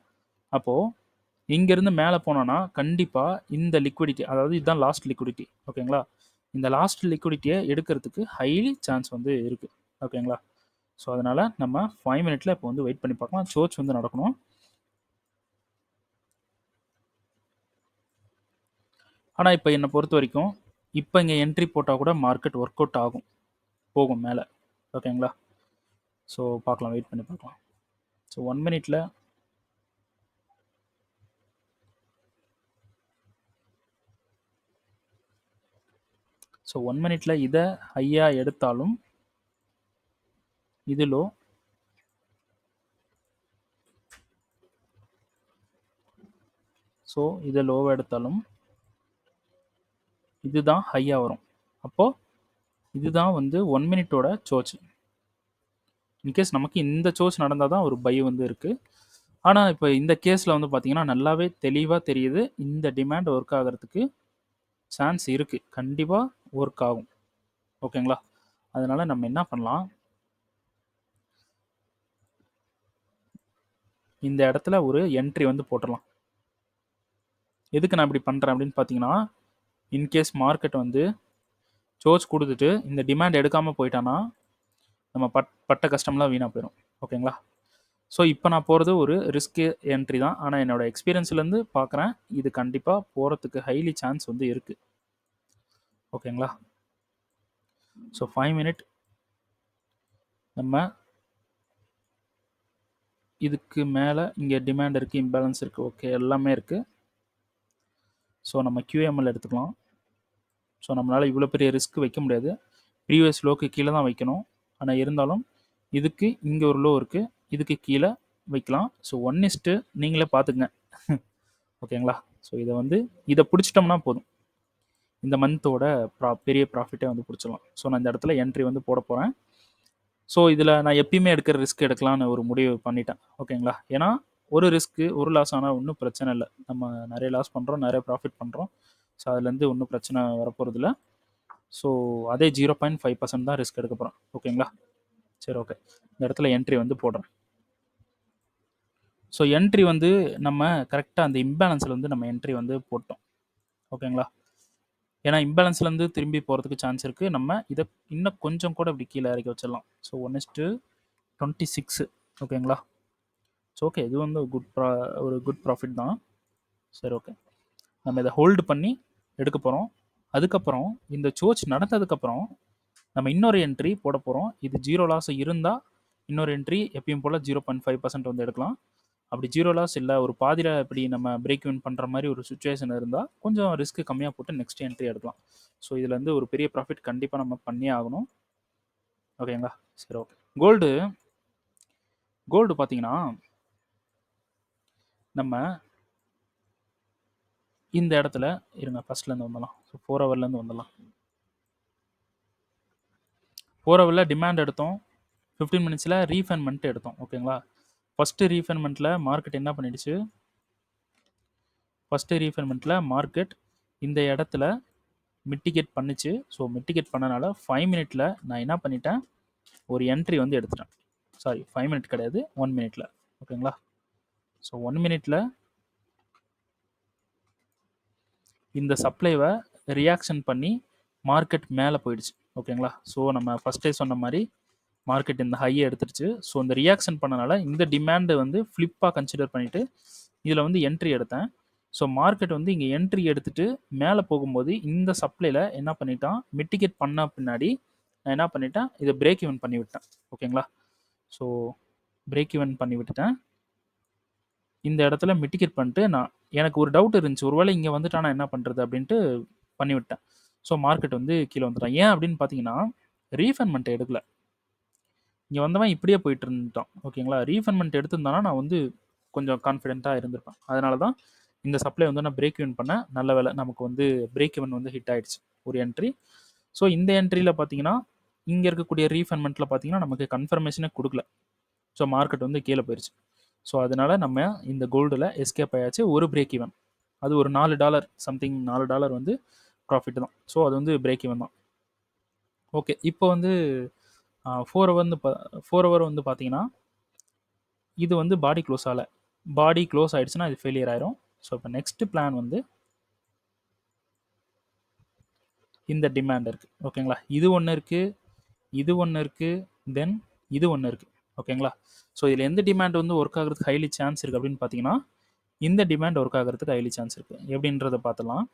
அப்போது இங்கேருந்து மேலே போனோன்னா கண்டிப்பாக இந்த லிக்விடிட்டி, அதாவது இதுதான் லாஸ்ட் லிக்விடிட்டி. ஓகேங்களா? இந்த லாஸ்ட் லிக்விடிட்டியை எடுக்கிறதுக்கு ஹைலி சான்ஸ் வந்து இருக்குது. ஓகேங்களா? ஸோ அதனால் நம்ம 5 மினிட்ல இப்போ வந்து வெயிட் பண்ணி பார்க்கலாம். சோச் வந்து நடக்கணும். ஆனால் இப்போ என்னை பொறுத்த வரைக்கும் இப்போ இங்கே என்ட்ரி போட்டால் கூட மார்க்கெட் ஒர்க் அவுட் ஆகும், போகும் மேலே. ஓகேங்களா? ஸோ பார்க்கலாம், வெயிட் பண்ணி பார்க்கலாம். ஸோ 1 மினிட்ல ஸோ 1 மினிட்ல இதை ஹையாக எடுத்தாலும் இது லோ, ஸோ இதை லோவாக எடுத்தாலும் இதுதான் ஹையாக வரும். அப்போது இதுதான் வந்து 1 மினிட்டோட சோச். இன்கேஸ் நமக்கு இந்த சோச் நடந்தால் தான் ஒரு பை வந்து இருக்குது. ஆனால் இப்போ இந்த கேஸில் வந்து பார்த்தீங்கன்னா நல்லாவே தெளிவாக தெரியுது, இந்த டிமாண்ட் ஒர்க் ஆகிறதுக்கு சான்ஸ் இருக்குது, கண்டிப்பாக ஒர்க் ஆகும். ஓகேங்களா? அதனால் நம்ம என்ன பண்ணலாம், இந்த இடத்துல ஒரு என்ட்ரி வந்து போட்டுடலாம். எதுக்கு நான் இப்படி பண்ணுறேன் அப்படின்னு பார்த்தீங்கன்னா, இன்கேஸ் மார்க்கெட் வந்து சோச் கொடுத்துட்டு இந்த டிமாண்ட் எடுக்காமல் போயிட்டான்னா நம்ம பட்ட கஷ்டம்லாம் வீணாக போயிடும். ஓகேங்களா? ஸோ இப்போ நான் போகிறது ஒரு ரிஸ்க் என்ட்ரி தான். ஆனால் என்னோடய எக்ஸ்பீரியன்ஸ்லேருந்து பார்க்குறேன், இது கண்டிப்பாக போகிறதுக்கு ஹைலி சான்ஸ் வந்து இருக்குது. ஓகேங்களா? ஸோ 5 மினிட் நம்ம இதுக்கு மேலே இங்கே டிமாண்ட் இருக்குது, இம்பேலன்ஸ் இருக்குது, ஓகே எல்லாமே இருக்குது. ஸோ நம்ம QML எடுத்துக்கலாம். ஸோ நம்மளால் இவ்வளோ பெரிய ரிஸ்க் வைக்க முடியாது, ப்ரீவியஸ் லோக்கு கீழே தான் வைக்கணும். ஆனால் இருந்தாலும் இதுக்கு இங்கே ஒரு லோ இருக்குது, இதுக்கு கீழே வைக்கலாம். ஸோ 1:, நீங்களே பார்த்துக்குங்க. ஓகேங்களா? ஸோ இதை பிடிச்சிட்டோம்னா போதும், இந்த மந்தோட பெரிய ப்ராஃபிட்டே வந்து பிடிச்சிடலாம். ஸோ நான் இந்த இடத்துல என்ட்ரி வந்து போட போகிறேன். ஸோ இதில் நான் எப்பயுமே எடுக்கிற ரிஸ்க் எடுக்கலான்னு ஒரு முடிவு பண்ணிட்டேன். ஓகேங்களா? ஏன்னா ஒரு ரிஸ்க்கு ஒரு லாஸ் ஆனால் ஒன்றும் பிரச்சனை இல்லை. நம்ம நிறைய லாஸ் பண்ணுறோம், நிறைய ப்ராஃபிட் பண்ணுறோம். ஸோ அதுலேருந்து ஒன்றும் பிரச்சனை வரப்போகிறதில்ல. ஸோ அதே 0.5% தான் ரிஸ்க் எடுக்க போகிறோம். ஓகேங்களா? சரி, ஓகே. இந்த இடத்துல என்ட்ரி வந்து போடுறேன். ஸோ என்ட்ரி வந்து நம்ம கரெக்டாக அந்த இம்பேலன்ஸில் வந்து நம்ம என்ட்ரி வந்து போட்டோம். ஓகேங்களா? ஏன்னா இம்பேலன்ஸ்லேருந்து திரும்பி போகிறதுக்கு சான்ஸ் இருக்குது. நம்ம இதை இன்னும் கொஞ்சம் கூட இப்படி கீழே இறக்கி வச்சிடலாம். ஸோ 1:26. ஓகேங்களா? ஸோ ஓகே, இது வந்து ஒரு குட் ப்ராஃபிட் தான். சரி, ஓகே. நம்ம இதை ஹோல்டு பண்ணி எடுக்க போகிறோம். அதுக்கப்புறம் இந்த சோச் நடந்ததுக்கப்புறம் நம்ம இன்னொரு என்ட்ரி போட போகிறோம். இது 0 லாஸ் இருந்தால் இன்னொரு என்ட்ரி எப்பயும் போல் 0.5% வந்து எடுக்கலாம். அப்படி 0 லாஸ் இல்லை, ஒரு பாதியில் இப்படி நம்ம பிரேக் வின் பண்ணுற மாதிரி ஒரு சுச்சுவேஷன் இருந்தால் கொஞ்சம் ரிஸ்க்கு கம்மியாக போட்டு நெக்ஸ்ட் என்ட்ரி எடுக்கலாம். ஸோ இதுலேருந்து ஒரு பெரிய ப்ராஃபிட் கண்டிப்பாக நம்ம பண்ணியே ஆகணும். ஓகேங்களா? சரி, ஓகே. கோல்டு பார்த்தீங்கன்னா நம்ம இந்த இடத்துல இருங்க, ஃபஸ்ட்லேருந்து வந்துடலாம். ஸோ 4 ஹவர்லேருந்து வந்துடலாம். 4 ஹவரில் டிமாண்ட் எடுத்தோம், 15 மினிட்ஸில் ரீஃபைன்மெண்ட் எடுத்தோம். ஓகேங்களா? ஃபஸ்ட்டு ரீஃபைன்மெண்ட்டில் மார்க்கெட் என்ன பண்ணிடுச்சு, மார்க்கெட் இந்த இடத்துல மிட்டிகேட் பண்ணிச்சு. ஸோ மிட்டிகேட் பண்ணனால 5 மினிட்ல நான் என்ன பண்ணிட்டேன், ஒரு என்ட்ரி வந்து எடுத்துட்டேன். சாரி, 5 மினிட் கிடையாது, 1 மினிட்ல. ஓகேங்களா? ஸோ 1 மினிட்ல இந்த சப்ளைவை ரியாக்ஷன் பண்ணி மார்க்கெட் மேலே போயிடுச்சு. ஓகேங்களா? ஸோ நம்ம ஃபஸ்ட்டே சொன்ன மாதிரி மார்க்கெட் இந்த ஹையை எடுத்துருச்சு. ஸோ இந்த ரியாக்ஷன் பண்ணனால இந்த டிமாண்டை வந்து ஃப்ளிப்பாக கன்சிடர் பண்ணிவிட்டு இதில் வந்து என்ட்ரி எடுத்தேன். ஸோ மார்க்கெட் வந்து இங்கே என்ட்ரி எடுத்துட்டு மேலே போகும்போது இந்த சப்ளையில் என்ன பண்ணிட்டான், மிட்டிகேட் பண்ண பின்னாடி நான் என்ன பண்ணிட்டேன், இதை பிரேக் ஈவன் பண்ணி விட்டேன். ஓகேங்களா? ஸோ பிரேக் ஈவன் பண்ணி விட்டுட்டேன். இந்த இடத்துல மிட்டிகேட் பண்ணிட்டு நான் எனக்கு ஒரு டவுட் இருந்துச்சு, ஒருவேளை இங்கே வந்துட்டானா என்ன பண்ணுறது அப்படின்ட்டு பண்ணிவிட்டேன். ஸோ மார்க்கெட் வந்து கீழே வந்துட்டான். ஏன் அப்படின்னு பார்த்தீங்கன்னா ரீஃபண்ட்மெண்ட் எடுக்கல. இங்கே வந்தவன் இப்படியே போயிட்டு இருந்துட்டான். ஓகேங்களா? ரீஃபண்ட்மெண்ட் எடுத்திருந்தானா நான் வந்து கொஞ்சம் கான்ஃபிடென்ட்டாக இருந்திருப்பேன். அதனால தான் இந்த சப்ளை வந்து நான் பிரேக் ஈவன் பண்ணேன். நல்ல வேலை நமக்கு வந்து பிரேக் ஈவன் வந்து ஹிட் ஆயிடுச்சு ஒரு என்ட்ரி. ஸோ இந்த என்ட்ரியில் பார்த்தீங்கன்னா இங்கே இருக்கக்கூடிய ரீஃபண்ட்மெண்ட்டில் பார்த்தீங்கன்னா நமக்கு கன்ஃபர்மேஷனே கொடுக்கல. ஸோ மார்க்கெட் வந்து கீழே போயிடுச்சு. ஸோ அதனால நம்ம இந்த கோல்டில் எஸ்கேப் ஆயாச்சு. ஒரு பிரேக் ஈவன், அது ஒரு $4 சம்திங், $4 வந்து ப்ராஃபிட் தான். ஸோ அது வந்து பிரேக் ஈவன் தான். ஓகே, இப்போ வந்து 4 ஹவர் வந்து பார்த்தீங்கன்னா இது வந்து பாடி க்ளோஸ் ஆகலை. பாடி க்ளோஸ் ஆகிடுச்சுன்னா இது ஃபெயிலியர் ஆயிரும். ஸோ இப்போ நெக்ஸ்ட் பிளான் வந்து இந்த டிமாண்ட் இருக்குது. ஓகேங்களா? இது ஒன்று இருக்குது, இது ஒன்று இருக்குது, தென் இது ஒன்று இருக்குது. ஓகேங்களா? ஸோ இதில் எந்த டிமாண்ட் வந்து ஒர்க் ஆகிறதுக்கு ஹைலி சான்ஸ் இருக்குது அப்படின்னு பார்த்தீங்கன்னா இந்த டிமாண்ட் ஒர்க் ஆகிறதுக்கு ஹைலி சான்ஸ் இருக்குது. எப்படின்றத பார்த்துலாம்.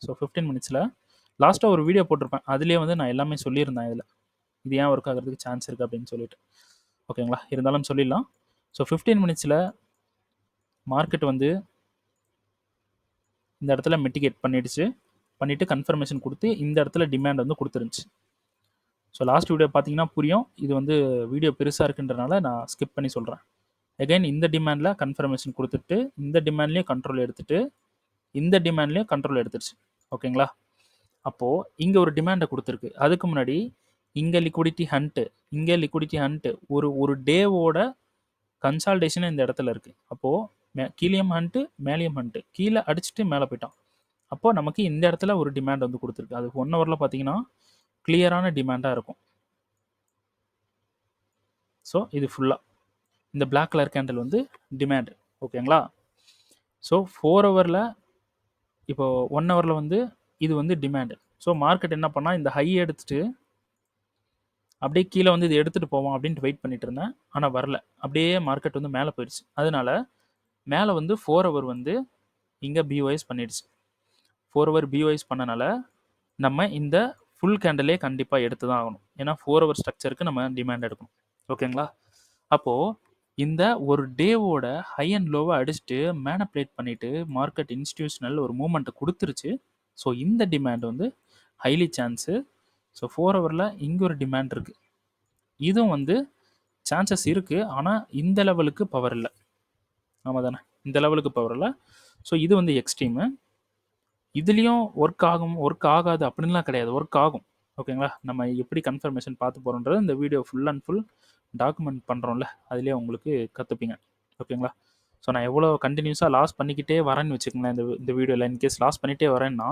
ஸோ 15 மினிட்ஸில் லாஸ்ட்டாக ஒரு வீடியோ போட்டிருப்பேன். அதுலேயே வந்து நான் எல்லாமே சொல்லியிருந்தேன். இதில் இது ஏன் ஒர்க் ஆகிறதுக்கு சான்ஸ் இருக்குது அப்படின்னு சொல்லிட்டு. ஓகேங்களா? இருந்தாலும் சொல்லிடலாம். ஸோ 15 மினிட்ஸில் மார்க்கெட் வந்து இந்த இடத்துல மிட்டிகேட் பண்ணிவிட்டு கன்ஃபர்மேஷன் கொடுத்து இந்த இடத்துல டிமாண்ட் வந்து கொடுத்துருந்துச்சு. ஸோ லாஸ்ட் வீடியோ பார்த்தீங்கன்னா புரியும். இது வந்து வீடியோ பெருசாக இருக்குன்றனால நான் ஸ்கிப் பண்ணி சொல்கிறேன். அகைன் இந்த டிமாண்டில் கன்ஃபர்மேஷன் கொடுத்துட்டு இந்த டிமாண்ட்லேயும் கண்ட்ரோல் எடுத்துட்டு இந்த டிமாண்ட்லேயும் கண்ட்ரோல் எடுத்துருச்சு. ஓகேங்களா? அப்போது இங்கே ஒரு டிமாண்டை கொடுத்துருக்கு. அதுக்கு முன்னாடி இங்கே லிக்விடிட்டி ஹண்ட்டு ஒரு டேவோட கன்சால்டேஷன் இந்த இடத்துல இருக்குது. அப்போது கீழேயும் ஹண்ட்டு மேலேயும் ஹண்ட்டு, கீழே அடிச்சுட்டு மேலே போயிட்டான். அப்போது நமக்கு இந்த இடத்துல ஒரு டிமாண்ட் வந்து கொடுத்துருக்கு. அது 1 ஹவரில் பார்த்தீங்கன்னா கிளியரான டிமாண்டாக இருக்கும். ஸோ இது ஃபுல்லாக இந்த பிளாக் கலர் கேண்டில் வந்து டிமாண்ட். ஓகேங்களா? ஸோ 4 ஹவரில் இப்போ 1 ஹவரில் வந்து இது வந்து டிமாண்டு. ஸோ மார்க்கெட் என்ன பண்ணால் இந்த ஹை எடுத்துட்டு அப்படியே கீழே வந்து இது எடுத்துகிட்டு போவோம் அப்படின்ட்டு வெயிட் பண்ணிட்டு இருந்தேன். ஆனால் வரல. அப்படியே மார்க்கெட் வந்து மேலே போயிடுச்சு. அதனால மேலே வந்து 4 ஹவர் வந்து இங்கே பிஓஎஸ் பண்ணிடுச்சு. 4 ஹவர் பிஓஎஸ் பண்ணனால நம்ம இந்த ஃபுல் கேண்டிலே கண்டிப்பாக எடுத்து தான் ஆகணும். ஏன்னா 4 ஹவர் ஸ்ட்ரக்சருக்கு நம்ம டிமாண்ட் எடுக்கணும். ஓகேங்களா? அப்போது இந்த ஒரு டேவோட ஹை அண்ட் லோவை அடிச்சுட்டு மேனிபுலேட் பண்ணிவிட்டு மார்க்கெட் இன்ஸ்டிடியூஷனல் ஒரு மூமெண்ட்டை கொடுத்துருச்சு. ஸோ இந்த டிமாண்ட் வந்து ஹைலி சான்ஸு. ஸோ 4 ஹவரில் இங்கே ஒரு டிமாண்ட் இருக்குது. இதுவும் வந்து சான்சஸ் இருக்குது, ஆனால் இந்த லெவலுக்கு பவர் இல்லை. ஆமாம் தானே? இந்த லெவலுக்கு பவர் இல்லை. ஸோ இது வந்து எக்ஸ்ட்ரீமு. இதுலேயும் ஒர்க் ஆகாது அப்படின்லாம் கிடையாது. ஒர்க் ஆகும். ஓகேங்களா? நம்ம எப்படி கன்ஃபர்மேஷன் பார்த்து போகிறோன்றது இந்த video full and full document பண்ணுறோம்ல, அதுலேயே உங்களுக்கு கற்றுப்பீங்க. ஓகேங்களா? ஸோ நான் எவ்வளோ கண்டினியூஸாக லாஸ் பண்ணிக்கிட்டே வரேன்னு வச்சுக்கோங்களேன். இந்த வீடியோவில் இன்கேஸ் லாஸ் பண்ணிகிட்டே வரேன்னா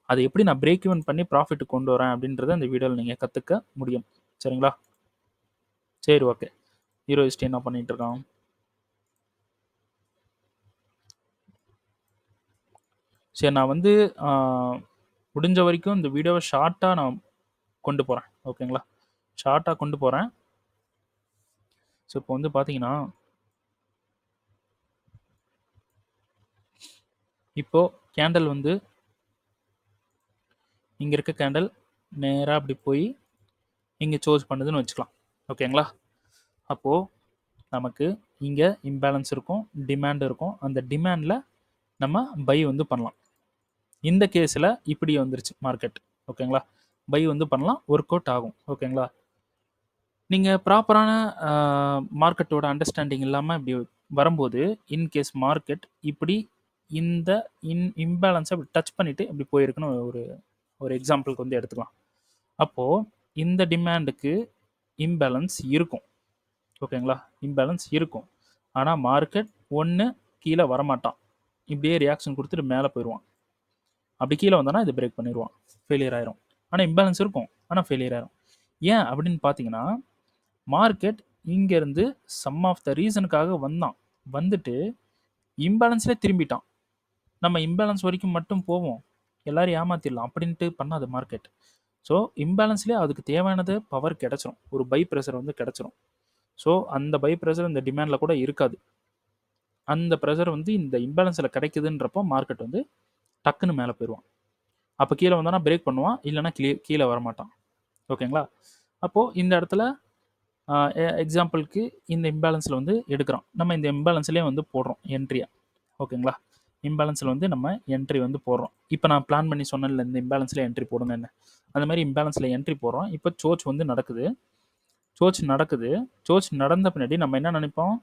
அதை எப்படி நான் பிரேக் ஈவன் பண்ணி ப்ராஃபிட் கொண்டு வரேன் அப்படின்றத இந்த வீடியோவில் நீங்கள் கற்றுக்க முடியும். சரிங்களா? சரி, ஓகே. ஹீரோயிஸ்ட் என்ன பண்ணிகிட்டு இருக்கான்? சரி, நான் வந்து முடிஞ்ச வரைக்கும் இந்த வீடியோவை ஷார்ட்டாக நான் கொண்டு போகிறேன். ஓகேங்களா? ஷார்ட்டாக கொண்டு போகிறேன். ஸோ இப்போ வந்து பார்த்தீங்கன்னா இப்போது கேண்டல் வந்து இங்கே இருக்க கேண்டல் நேராக அப்படி போய் இங்கே சோர்ஸ் பண்ணுதுன்னு வச்சுக்கலாம். ஓகேங்களா? அப்போது நமக்கு இங்கே இம்பேலன்ஸ் இருக்கும், டிமாண்ட் இருக்கும். அந்த டிமாண்டில் நம்ம பை வந்து பண்ணலாம். இந்த கேஸில் இப்படி வந்துருச்சு மார்க்கெட். ஓகேங்களா? பை வந்து பண்ணலாம், ஒர்க் அவுட் ஆகும். ஓகேங்களா? நீங்கள் ப்ராப்பரான மார்க்கெட்டோட அண்டர்ஸ்டாண்டிங் இல்லாமல் இப்படி வரும்போது இன்கேஸ் மார்க்கெட் இப்படி இந்த இம்பேலன்ஸை இப்படி டச் பண்ணிவிட்டு இப்படி போயிருக்குன்னு ஒரு எக்ஸாம்பிளுக்கு வந்து எடுத்துக்கலாம். அப்போது இந்த டிமாண்டுக்கு இம்பேலன்ஸ் இருக்கும். ஓகேங்களா? இம்பேலன்ஸ் இருக்கும். ஆனால் மார்க்கெட் ஒன்று கீழே வரமாட்டான், இப்படியே ரியாக்ஷன் கொடுத்துட்டு மேலே போயிடுவான். அப்படி கீழே வந்தானா இது பிரேக் பண்ணிடுவான், ஃபெயிலியர் ஆயிரும். ஆனால் இம்பேலன்ஸ் இருக்கும், ஆனால் ஃபெயிலியர் ஆயிரும். ஏன் அப்படின்னு பார்த்தீங்கன்னா மார்க்கெட் இங்கேருந்து சம் ஆஃப் த ரீசனுக்காக வந்துட்டு இம்பேலன்ஸ்லேயே திரும்பிட்டான். நம்ம இம்பேலன்ஸ் வரைக்கும் மட்டும் போவோம், எல்லாரும் ஏமாத்திடலாம் அப்படின்ட்டு பண்ணாது மார்க்கெட். ஸோ இம்பேலன்ஸ்லேயே அதுக்கு தேவையானது பவர் கிடச்சிரும், ஒரு பை ப்ரெஷர் வந்து கிடச்சிரும். ஸோ அந்த பை ப்ரெஷர் இந்த டிமாண்டில் கூட இருக்காது. அந்த ப்ரெஷர் வந்து இந்த இம்பேலன்ஸில் கிடைக்குதுன்றப்போ மார்க்கெட் வந்து டக்குன்னு மேலே போயிடுவான். அப்போ கீழே வந்தானா பிரேக் பண்ணுவான், இல்லைனா கீழே வரமாட்டான். ஓகேங்களா? அப்போது இந்த இடத்துல எக்ஸாம்பிளுக்கு இந்த இம்பேலன்ஸில் வந்து எடுக்கிறோம். நம்ம இந்த இம்பேலன்ஸ்லேயே வந்து போடுறோம் என்ட்ரியை. ஓகேங்களா? இம்பேலன்ஸில் வந்து நம்ம என்ட்ரி வந்து போடுறோம். இப்போ நான் பிளான் பண்ணி சொன்னேன்ல, இந்த இம்பேலன்ஸில் என்ட்ரி போடுங்கன்னு. அந்த மாதிரி இம்பேலன்ஸில் என்ட்ரி போடுறோம். இப்போ சோச் வந்து நடக்குது. சோச் நடந்த பின்னாடி நம்ம என்ன நினைப்போம்?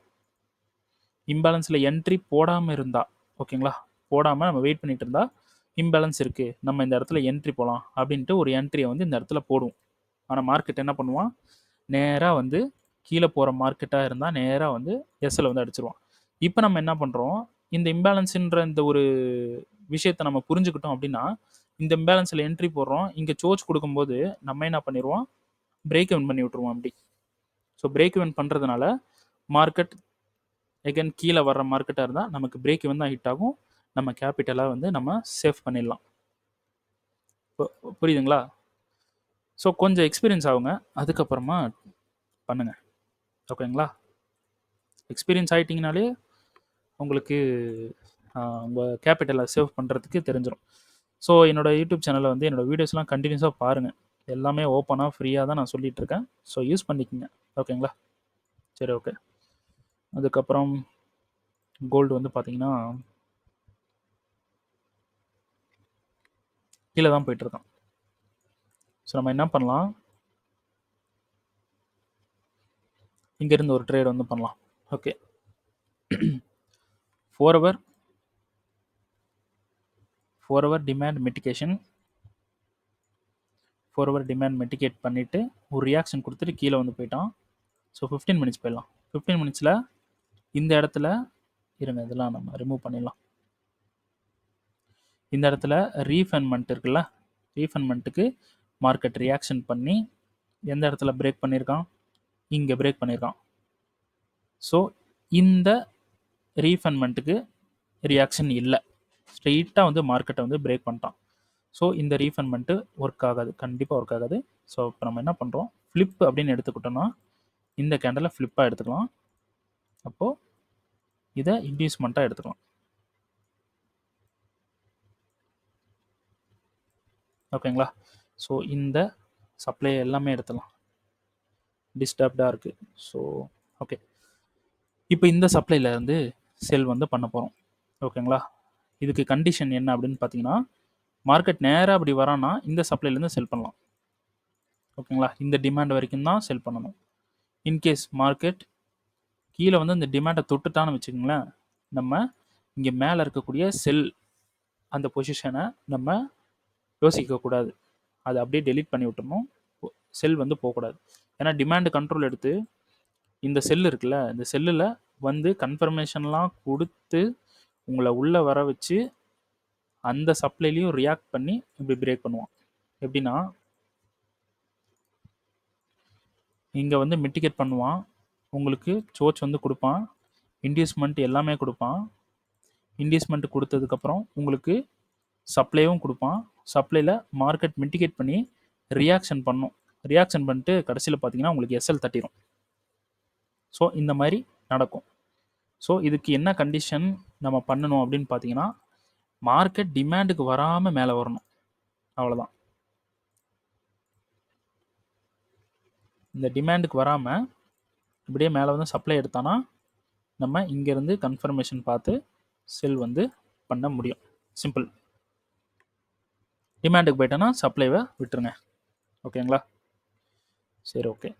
இம்பேலன்ஸில் என்ட்ரி போடாமல் இருந்தால், ஓகேங்களா, போடாமல் நம்ம வெயிட் பண்ணிட்டு இருந்தால் இம்பேலன்ஸ் இருக்குது, நம்ம இந்த இடத்துல என்ட்ரி போகலாம் அப்படின்ட்டு ஒரு என்ட்ரியை வந்து இந்த இடத்துல போடுவோம். ஆனால் மார்க்கெட் என்ன பண்ணுவான்? நேராக வந்து கீழே போகிற மார்க்கெட்டாக இருந்தால் நேராக வந்து எஸ்எல் வந்து அடிச்சிருவான். இப்போ நம்ம என்ன பண்ணுறோம்? இந்த இம்பேலன்ஸுன்ற இந்த ஒரு விஷயத்தை நம்ம புரிஞ்சுக்கிட்டோம் அப்படின்னா, இந்த இம்பேலன்ஸில் என்ட்ரி போடுறோம், இங்கே சோச் கொடுக்கும்போது நம்ம என்ன பண்ணிடுவோம்? பிரேக் இவன் பண்ணி விட்ருவோம் அப்படி. ஸோ பிரேக் இவன் பண்ணுறதுனால மார்க்கெட் எகன் கீழே வர்ற மார்க்கெட்டாக இருந்தால் நமக்கு பிரேக் இவன் தான் ஹிட் ஆகும், நம்ம கேபிட்டலாக வந்து நம்ம சேவ் பண்ணிடலாம். புரியுதுங்களா? ஸோ கொஞ்சம் எக்ஸ்பீரியன்ஸ் ஆகுங்க, அதுக்கப்புறமா பண்ணுங்கள். ஓகேங்களா? எக்ஸ்பீரியன்ஸ் ஆகிட்டிங்கனாலே உங்களுக்கு உங்கள் கேபிட்டலை சேவ் பண்ணுறதுக்கு தெரிஞ்சிடும். ஸோ என்னோடய யூடியூப் சேனலில் வந்து என்னோடய வீடியோஸ்லாம் கண்டினியூஸாக பாருங்கள். எல்லாமே ஓப்பனாக ஃப்ரீயாக தான் நான் சொல்லிகிட்ருக்கேன். ஸோ யூஸ் பண்ணிக்கோங்க. ஓகேங்களா? சரி, ஓகே. அதுக்கப்புறம் கோல்டு வந்து பார்த்தீங்கன்னா கீழே தான் போயிட்டுருக்கான். ஸோ நம்ம என்ன பண்ணலாம்? இங்கேருந்து ஒரு ட்ரேட் வந்து பண்ணலாம். Okay. 4 hour demand mitigation, 4 hour demand mitigate பண்ணிவிட்டு ஒரு ரியாக்ஷன் கொடுத்துட்டு கீழே வந்து போயிட்டான். ஸோ 15 மினிட்ஸ் போயிடலாம். 15 மினிட்ஸில் இந்த இடத்துல இருங்க, இதெல்லாம் நம்ம ரிமூவ் பண்ணிடலாம். இந்த இடத்துல ரீஃபைன்மெண்ட் இருக்குல்ல, ரீஃபைன்மெண்ட்டுக்கு மார்க்கெட் ரியாக்ஷன் பண்ணி எந்த இடத்துல பிரேக் பண்ணியிருக்கான்? இங்கே பிரேக் பண்ணியிருக்கான். ஸோ இந்த ரீஃபைன்மெண்ட்டுக்கு ரியாக்ஷன் இல்லை, ஸ்ட்ரெயிட்டாக வந்து மார்க்கெட்டை வந்து பிரேக் பண்ணிட்டான். ஸோ இந்த ரீஃபைன்மெண்ட்டு ஒர்க் ஆகாது, கண்டிப்பாக ஒர்க் ஆகாது. ஸோ இப்போ நம்ம என்ன பண்ணுறோம்? ஃப்ளிப் அப்படின்னு எடுத்துக்கிட்டோம்னா இந்த கேண்டலை ஃப்ளிப்பாக எடுத்துக்கலாம். அப்போது இதை இன்டியூஸ்மெண்ட்டாக எடுத்துக்கலாம். ஓகேங்களா? ஸோ இந்த சப்ளை எல்லாமே எடுத்துடலாம், டிஸ்டர்ப்டாக இருக்குது. ஸோ ஓகே, இப்போ இந்த சப்ளைலேருந்து செல் வந்து பண்ண போகிறோம். ஓகேங்களா? இதுக்கு கண்டிஷன் என்ன அப்படின்னு பார்த்தீங்கன்னா, மார்க்கெட் நேராக அப்படி வரான்னா இந்த சப்ளைலேருந்து செல் பண்ணலாம். ஓகேங்களா? இந்த டிமாண்ட் வரைக்கும் தான் செல் பண்ணணும். இன்கேஸ் மார்க்கெட் கீழே வந்து இந்த டிமாண்டை தொட்டுட்டான்னு வச்சுக்கோங்களேன், நம்ம இங்கே மேலே இருக்கக்கூடிய செல் அந்த பொசிஷனை நம்ம யோசிக்கக்கூடாது, அதை அப்படியே டெலீட் பண்ணி விட்டுறணும். செல் வந்து போகக்கூடாது. ஏன்னா டிமாண்டு கண்ட்ரோல் எடுத்து இந்த செல் இருக்குல்ல, இந்த செல்லில் வந்து கன்ஃபர்மேஷன்லாம் கொடுத்து உங்களை உள்ளே வர வச்சு அந்த சப்ளைலையும் ரியாக்ட் பண்ணி இப்படி பிரேக் பண்ணுவான். எப்படின்னா, இங்கே வந்து மிட்டிகேட் பண்ணுவான், உங்களுக்கு சோச் வந்து கொடுப்பான், இன்டியூஸ்மெண்ட் எல்லாமே கொடுப்பான். இன்டியூஸ்மெண்ட் கொடுத்ததுக்கப்புறம் உங்களுக்கு சப்ளையும் கொடுப்பான். சப்ளையில் மார்க்கெட் மிட்டிகேட் பண்ணி ரியாக்ஷன் பண்ணும். ரியாக்ஷன் பண்ணிட்டு கடைசியில் பார்த்தீங்கன்னா உங்களுக்கு எஸ்எல் தட்டிடும். ஸோ இந்த மாதிரி நடக்கும். ஸோ இதுக்கு என்ன கண்டிஷன் நம்ம பண்ணணும் அப்படின்னு பார்த்தீங்கன்னா, மார்க்கெட் டிமாண்டுக்கு வராமல் மேலே வரணும், அவ்வளோதான். இந்த டிமாண்டுக்கு வராமல் இப்படியே மேலே வந்து சப்ளை எடுத்தானா நம்ம இங்கேருந்து கன்ஃபர்மேஷன் பார்த்து செல் வந்து பண்ண முடியும். சிம்பிள். டிமாண்டுக்கு போயிட்டோன்னா சப்ளைவை விட்டுருங்க. ஓகேங்களா? சரி, ஓகே.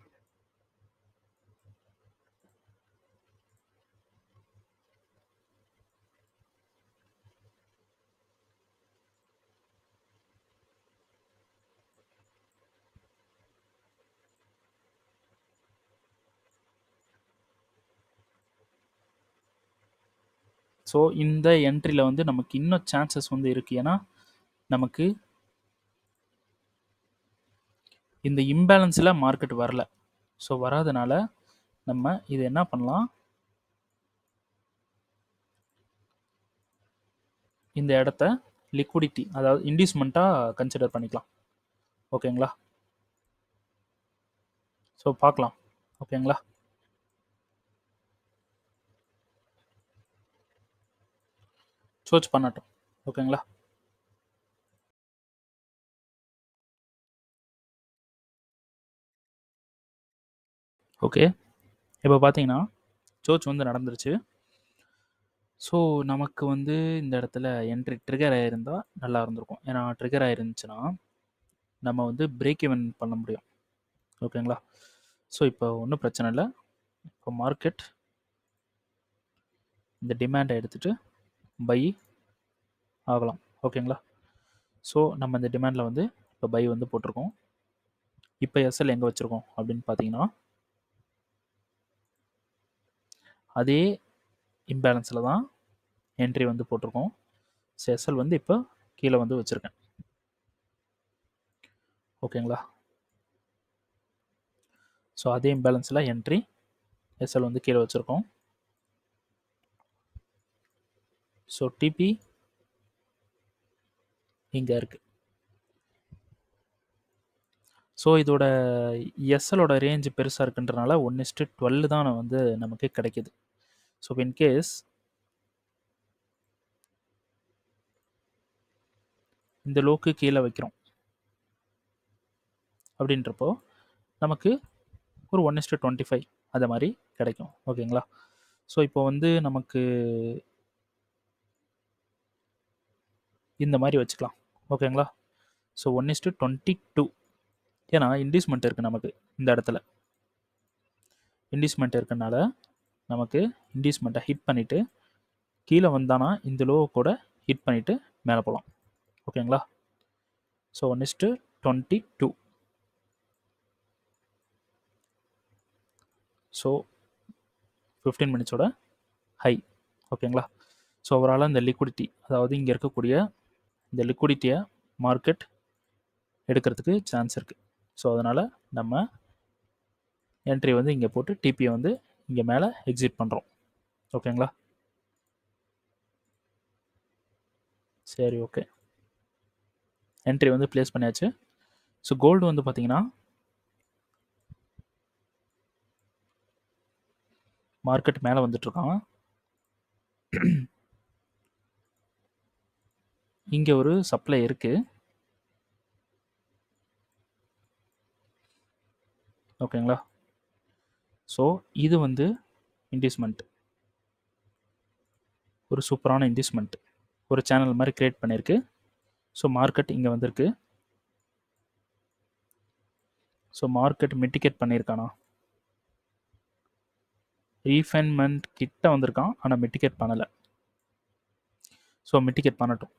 ஸோ இந்த என்ட்ரியில் வந்து நமக்கு இன்னும் சான்சஸ் வந்து இருக்குது. ஏன்னா நமக்கு இந்த இம்பேலன்ஸில் மார்க்கெட் வரல. ஸோ வராதனால நம்ம இது என்ன பண்ணலாம்? இந்த இடத்த லிக்விடிட்டி, அதாவது இன்டியூஸ்மெண்ட்டாக கன்சிடர் பண்ணிக்கலாம். ஓகேங்களா? ஸோ பார்க்கலாம். ஓகேங்களா? சர்ச் பண்ணட்டும். ஓகேங்களா? ஓகே. இப்போ பார்த்தீங்கன்னா சர்ச் வந்து நடந்துருச்சு. ஸோ நமக்கு வந்து இந்த இடத்துல என்ட்ரி ட்ரிகர் ஆகியிருந்தா நல்லா இருந்திருக்கும். ஏன்னா ட்ரிகர் ஆகிருந்துச்சுன்னா நம்ம வந்து பிரேக் ஈவன் பண்ண முடியும். ஓகேங்களா? ஸோ இப்போ ஒன்றும் பிரச்சனை இல்லை. இப்போ மார்க்கெட் இந்த டிமாண்டை எடுத்துகிட்டு பை ஆகலாம். ஓகேங்களா? ஸோ நம்ம இந்த டிமாண்டில் வந்து இப்போ பை வந்து போட்டிருக்கோம். இப்போ எஸ்எல் எங்கே வச்சுருக்கோம் அப்படின்னு பார்த்தீங்கன்னா அதே இம்பேலன்ஸில் தான் என்ட்ரி வந்து போட்டிருக்கோம். ஸோ எஸ்எல் வந்து இப்போ கீழே வந்து வச்சுருக்கேன். ஓகேங்களா? ஸோ அதே இம்பேலன்ஸில் என்ட்ரி எஸ்எல் வந்து கீழே வச்சுருக்கோம். ஸோ டிபி இங்கே இருக்குது. ஸோ இதோட எஸ்எலோட ரேஞ்சு பெருசாக இருக்குன்றனால 1:12 தான் வந்து நமக்கு கிடைக்கிது. ஸோ இன்கேஸ் இந்த லோக்கு கீழே வைக்கிறோம் அப்படின்றப்போ நமக்கு ஒரு 1:25 அதை மாதிரி கிடைக்கும். ஓகேங்களா? ஸோ இப்போ வந்து நமக்கு இந்த மாதிரி வச்சுக்கலாம். ஓகேங்களா? ஸோ 1:22. ஏன்னா இன்டிஸ்மெண்ட் இருக்குது நமக்கு இந்த இடத்துல. இன்டிஸ்மெண்ட் இருக்கனால நமக்கு இன்டிஸ்மெண்ட்டை ஹிட் பண்ணிவிட்டு கீழே வந்தானா இந்த லோ கூட ஹிட் பண்ணிவிட்டு மேலே போகலாம். ஓகேங்களா? ஸோ 1:22. ஸோ 15 மினிட்ஸோட ஹை. ஓகேங்களா? ஸோ ஓவராலாக இந்த லிக்விடிட்டி, அதாவது இங்கே இருக்கக்கூடிய இந்த லிக்விடிட்டியை மார்க்கெட் எடுக்கிறதுக்கு சான்ஸ் இருக்குது. ஸோ அதனால் நம்ம என்ட்ரி வந்து இங்கே போட்டு டிபியை வந்து இங்கே மேலே எக்ஸிட் பண்ணுறோம். ஓகேங்களா? சரி, ஓகே. என்ட்ரி வந்து ப்ளேஸ் பண்ணியாச்சு. ஸோ கோல்டு வந்து பார்த்தீங்கன்னா மார்க்கெட் மேலே வந்துட்டுருக்கான். இங்கே ஒரு சப்ளை இருக்குது. ஓகேங்களா? ஸோ இது வந்து இன்டிஸ்மெண்ட், ஒரு சூப்பரான இன்டிஸ்மெண்ட், ஒரு சேனல் மாதிரி க்ரியேட் பண்ணியிருக்கு. ஸோ மார்க்கெட் இங்கே வந்திருக்கு. ஸோ மார்க்கெட் மிட்டிகேட் பண்ணியிருக்கானா? ரீஃபைன்மெண்ட் கிட்ட வந்திருக்கான், ஆனால் மிட்டிகேட் பண்ணலை. ஸோ மிட்டிகேட் பண்ணட்டும்.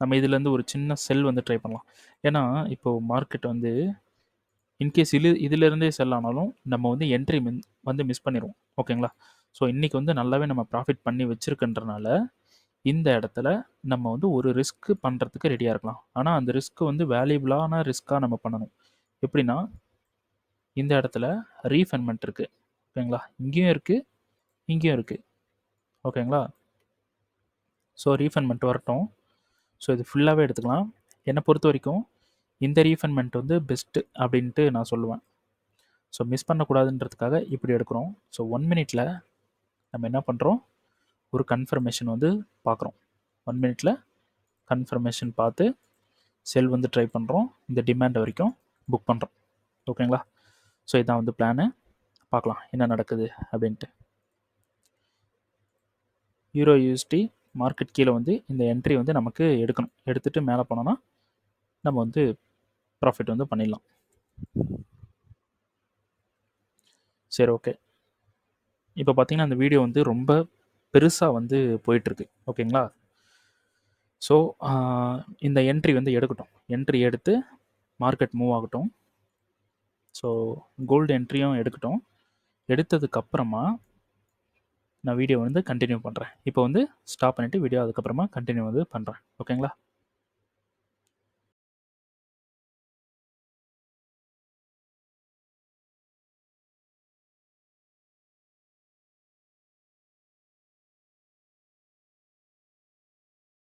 நம்ம இதுலேருந்து ஒரு சின்ன செல் வந்து ட்ரை பண்ணலாம். ஏன்னா இப்போது மார்க்கெட் வந்து இன்கேஸ் இதிலிருந்தே செல் ஆனாலும் நம்ம வந்து என்ட்ரி வந்து மிஸ் பண்ணிடுவோம். ஓகேங்களா? ஸோ இன்றைக்கி வந்து நல்லாவே நம்ம ப்ராஃபிட் பண்ணி வச்சுருக்குன்றனால இந்த இடத்துல நம்ம வந்து ஒரு ரிஸ்க் பண்ணுறதுக்கு ரெடியாக இருக்கலாம். ஆனால் அந்த ரிஸ்க்கு வந்து வேல்யூபிளான ரிஸ்க்காக நம்ம பண்ணணும். எப்படின்னா இந்த இடத்துல ரீஃபைன்மெண்ட் இருக்குது. ஓகேங்களா? இங்கேயும் இருக்குது, இங்கேயும் இருக்குது. ஓகேங்களா? ஸோ ரீஃபைன்மெண்ட் வரட்டும். ஸோ இது ஃபுல்லாகவே எடுத்துக்கலாம். என்னை பொறுத்த வரைக்கும் இந்த ரீஃபைன்மெண்ட் வந்து பெஸ்ட்டு அப்படின்ட்டு நான் சொல்லுவேன். ஸோ மிஸ் பண்ணக்கூடாதுன்றதுக்காக இப்படி எடுக்கிறோம். ஸோ 1 மினிட்ல நம்ம என்ன பண்ணுறோம், ஒரு கன்ஃபர்மேஷன் வந்து பார்க்குறோம். 1 மினிட்ல கன்ஃபர்மேஷன் பார்த்து செல் வந்து ட்ரை பண்ணுறோம். இந்த டிமாண்ட் வரைக்கும் புக் பண்ணுறோம். ஓகேங்களா? ஸோ இதான் வந்து பிளானு. பார்க்கலாம் என்ன நடக்குது அப்படின்ட்டு. யூரோ யூஎஸ்டி மார்க்கெட் கீழே வந்து இந்த என்ட்ரி வந்து நமக்கு எடுக்கணும். எடுத்துகிட்டு மேலே போனோன்னா நம்ம வந்து ப்ராஃபிட் வந்து பண்ணிடலாம். சரி, ஓகே. இப்போ பார்த்தீங்கன்னா அந்த வீடியோ வந்து ரொம்ப பெருசாக வந்து போயிட்டுருக்கு. ஓகேங்களா? ஸோ இந்த என்ட்ரி வந்து எடுக்கட்டும். என்ட்ரி எடுத்து மார்க்கெட் மூவ் ஆகட்டும். ஸோ கோல்டு என்ட்ரியும் எடுக்கட்டும். எடுத்ததுக்கப்புறமா நான் வீடியோ வந்து கண்டினியூ பண்ணுறேன். இப்போ வந்து ஸ்டாப் பண்ணிவிட்டு வீடியோ அதுக்கப்புறமா கண்டினியூ வந்து பண்ணுறேன். ஓகேங்களா?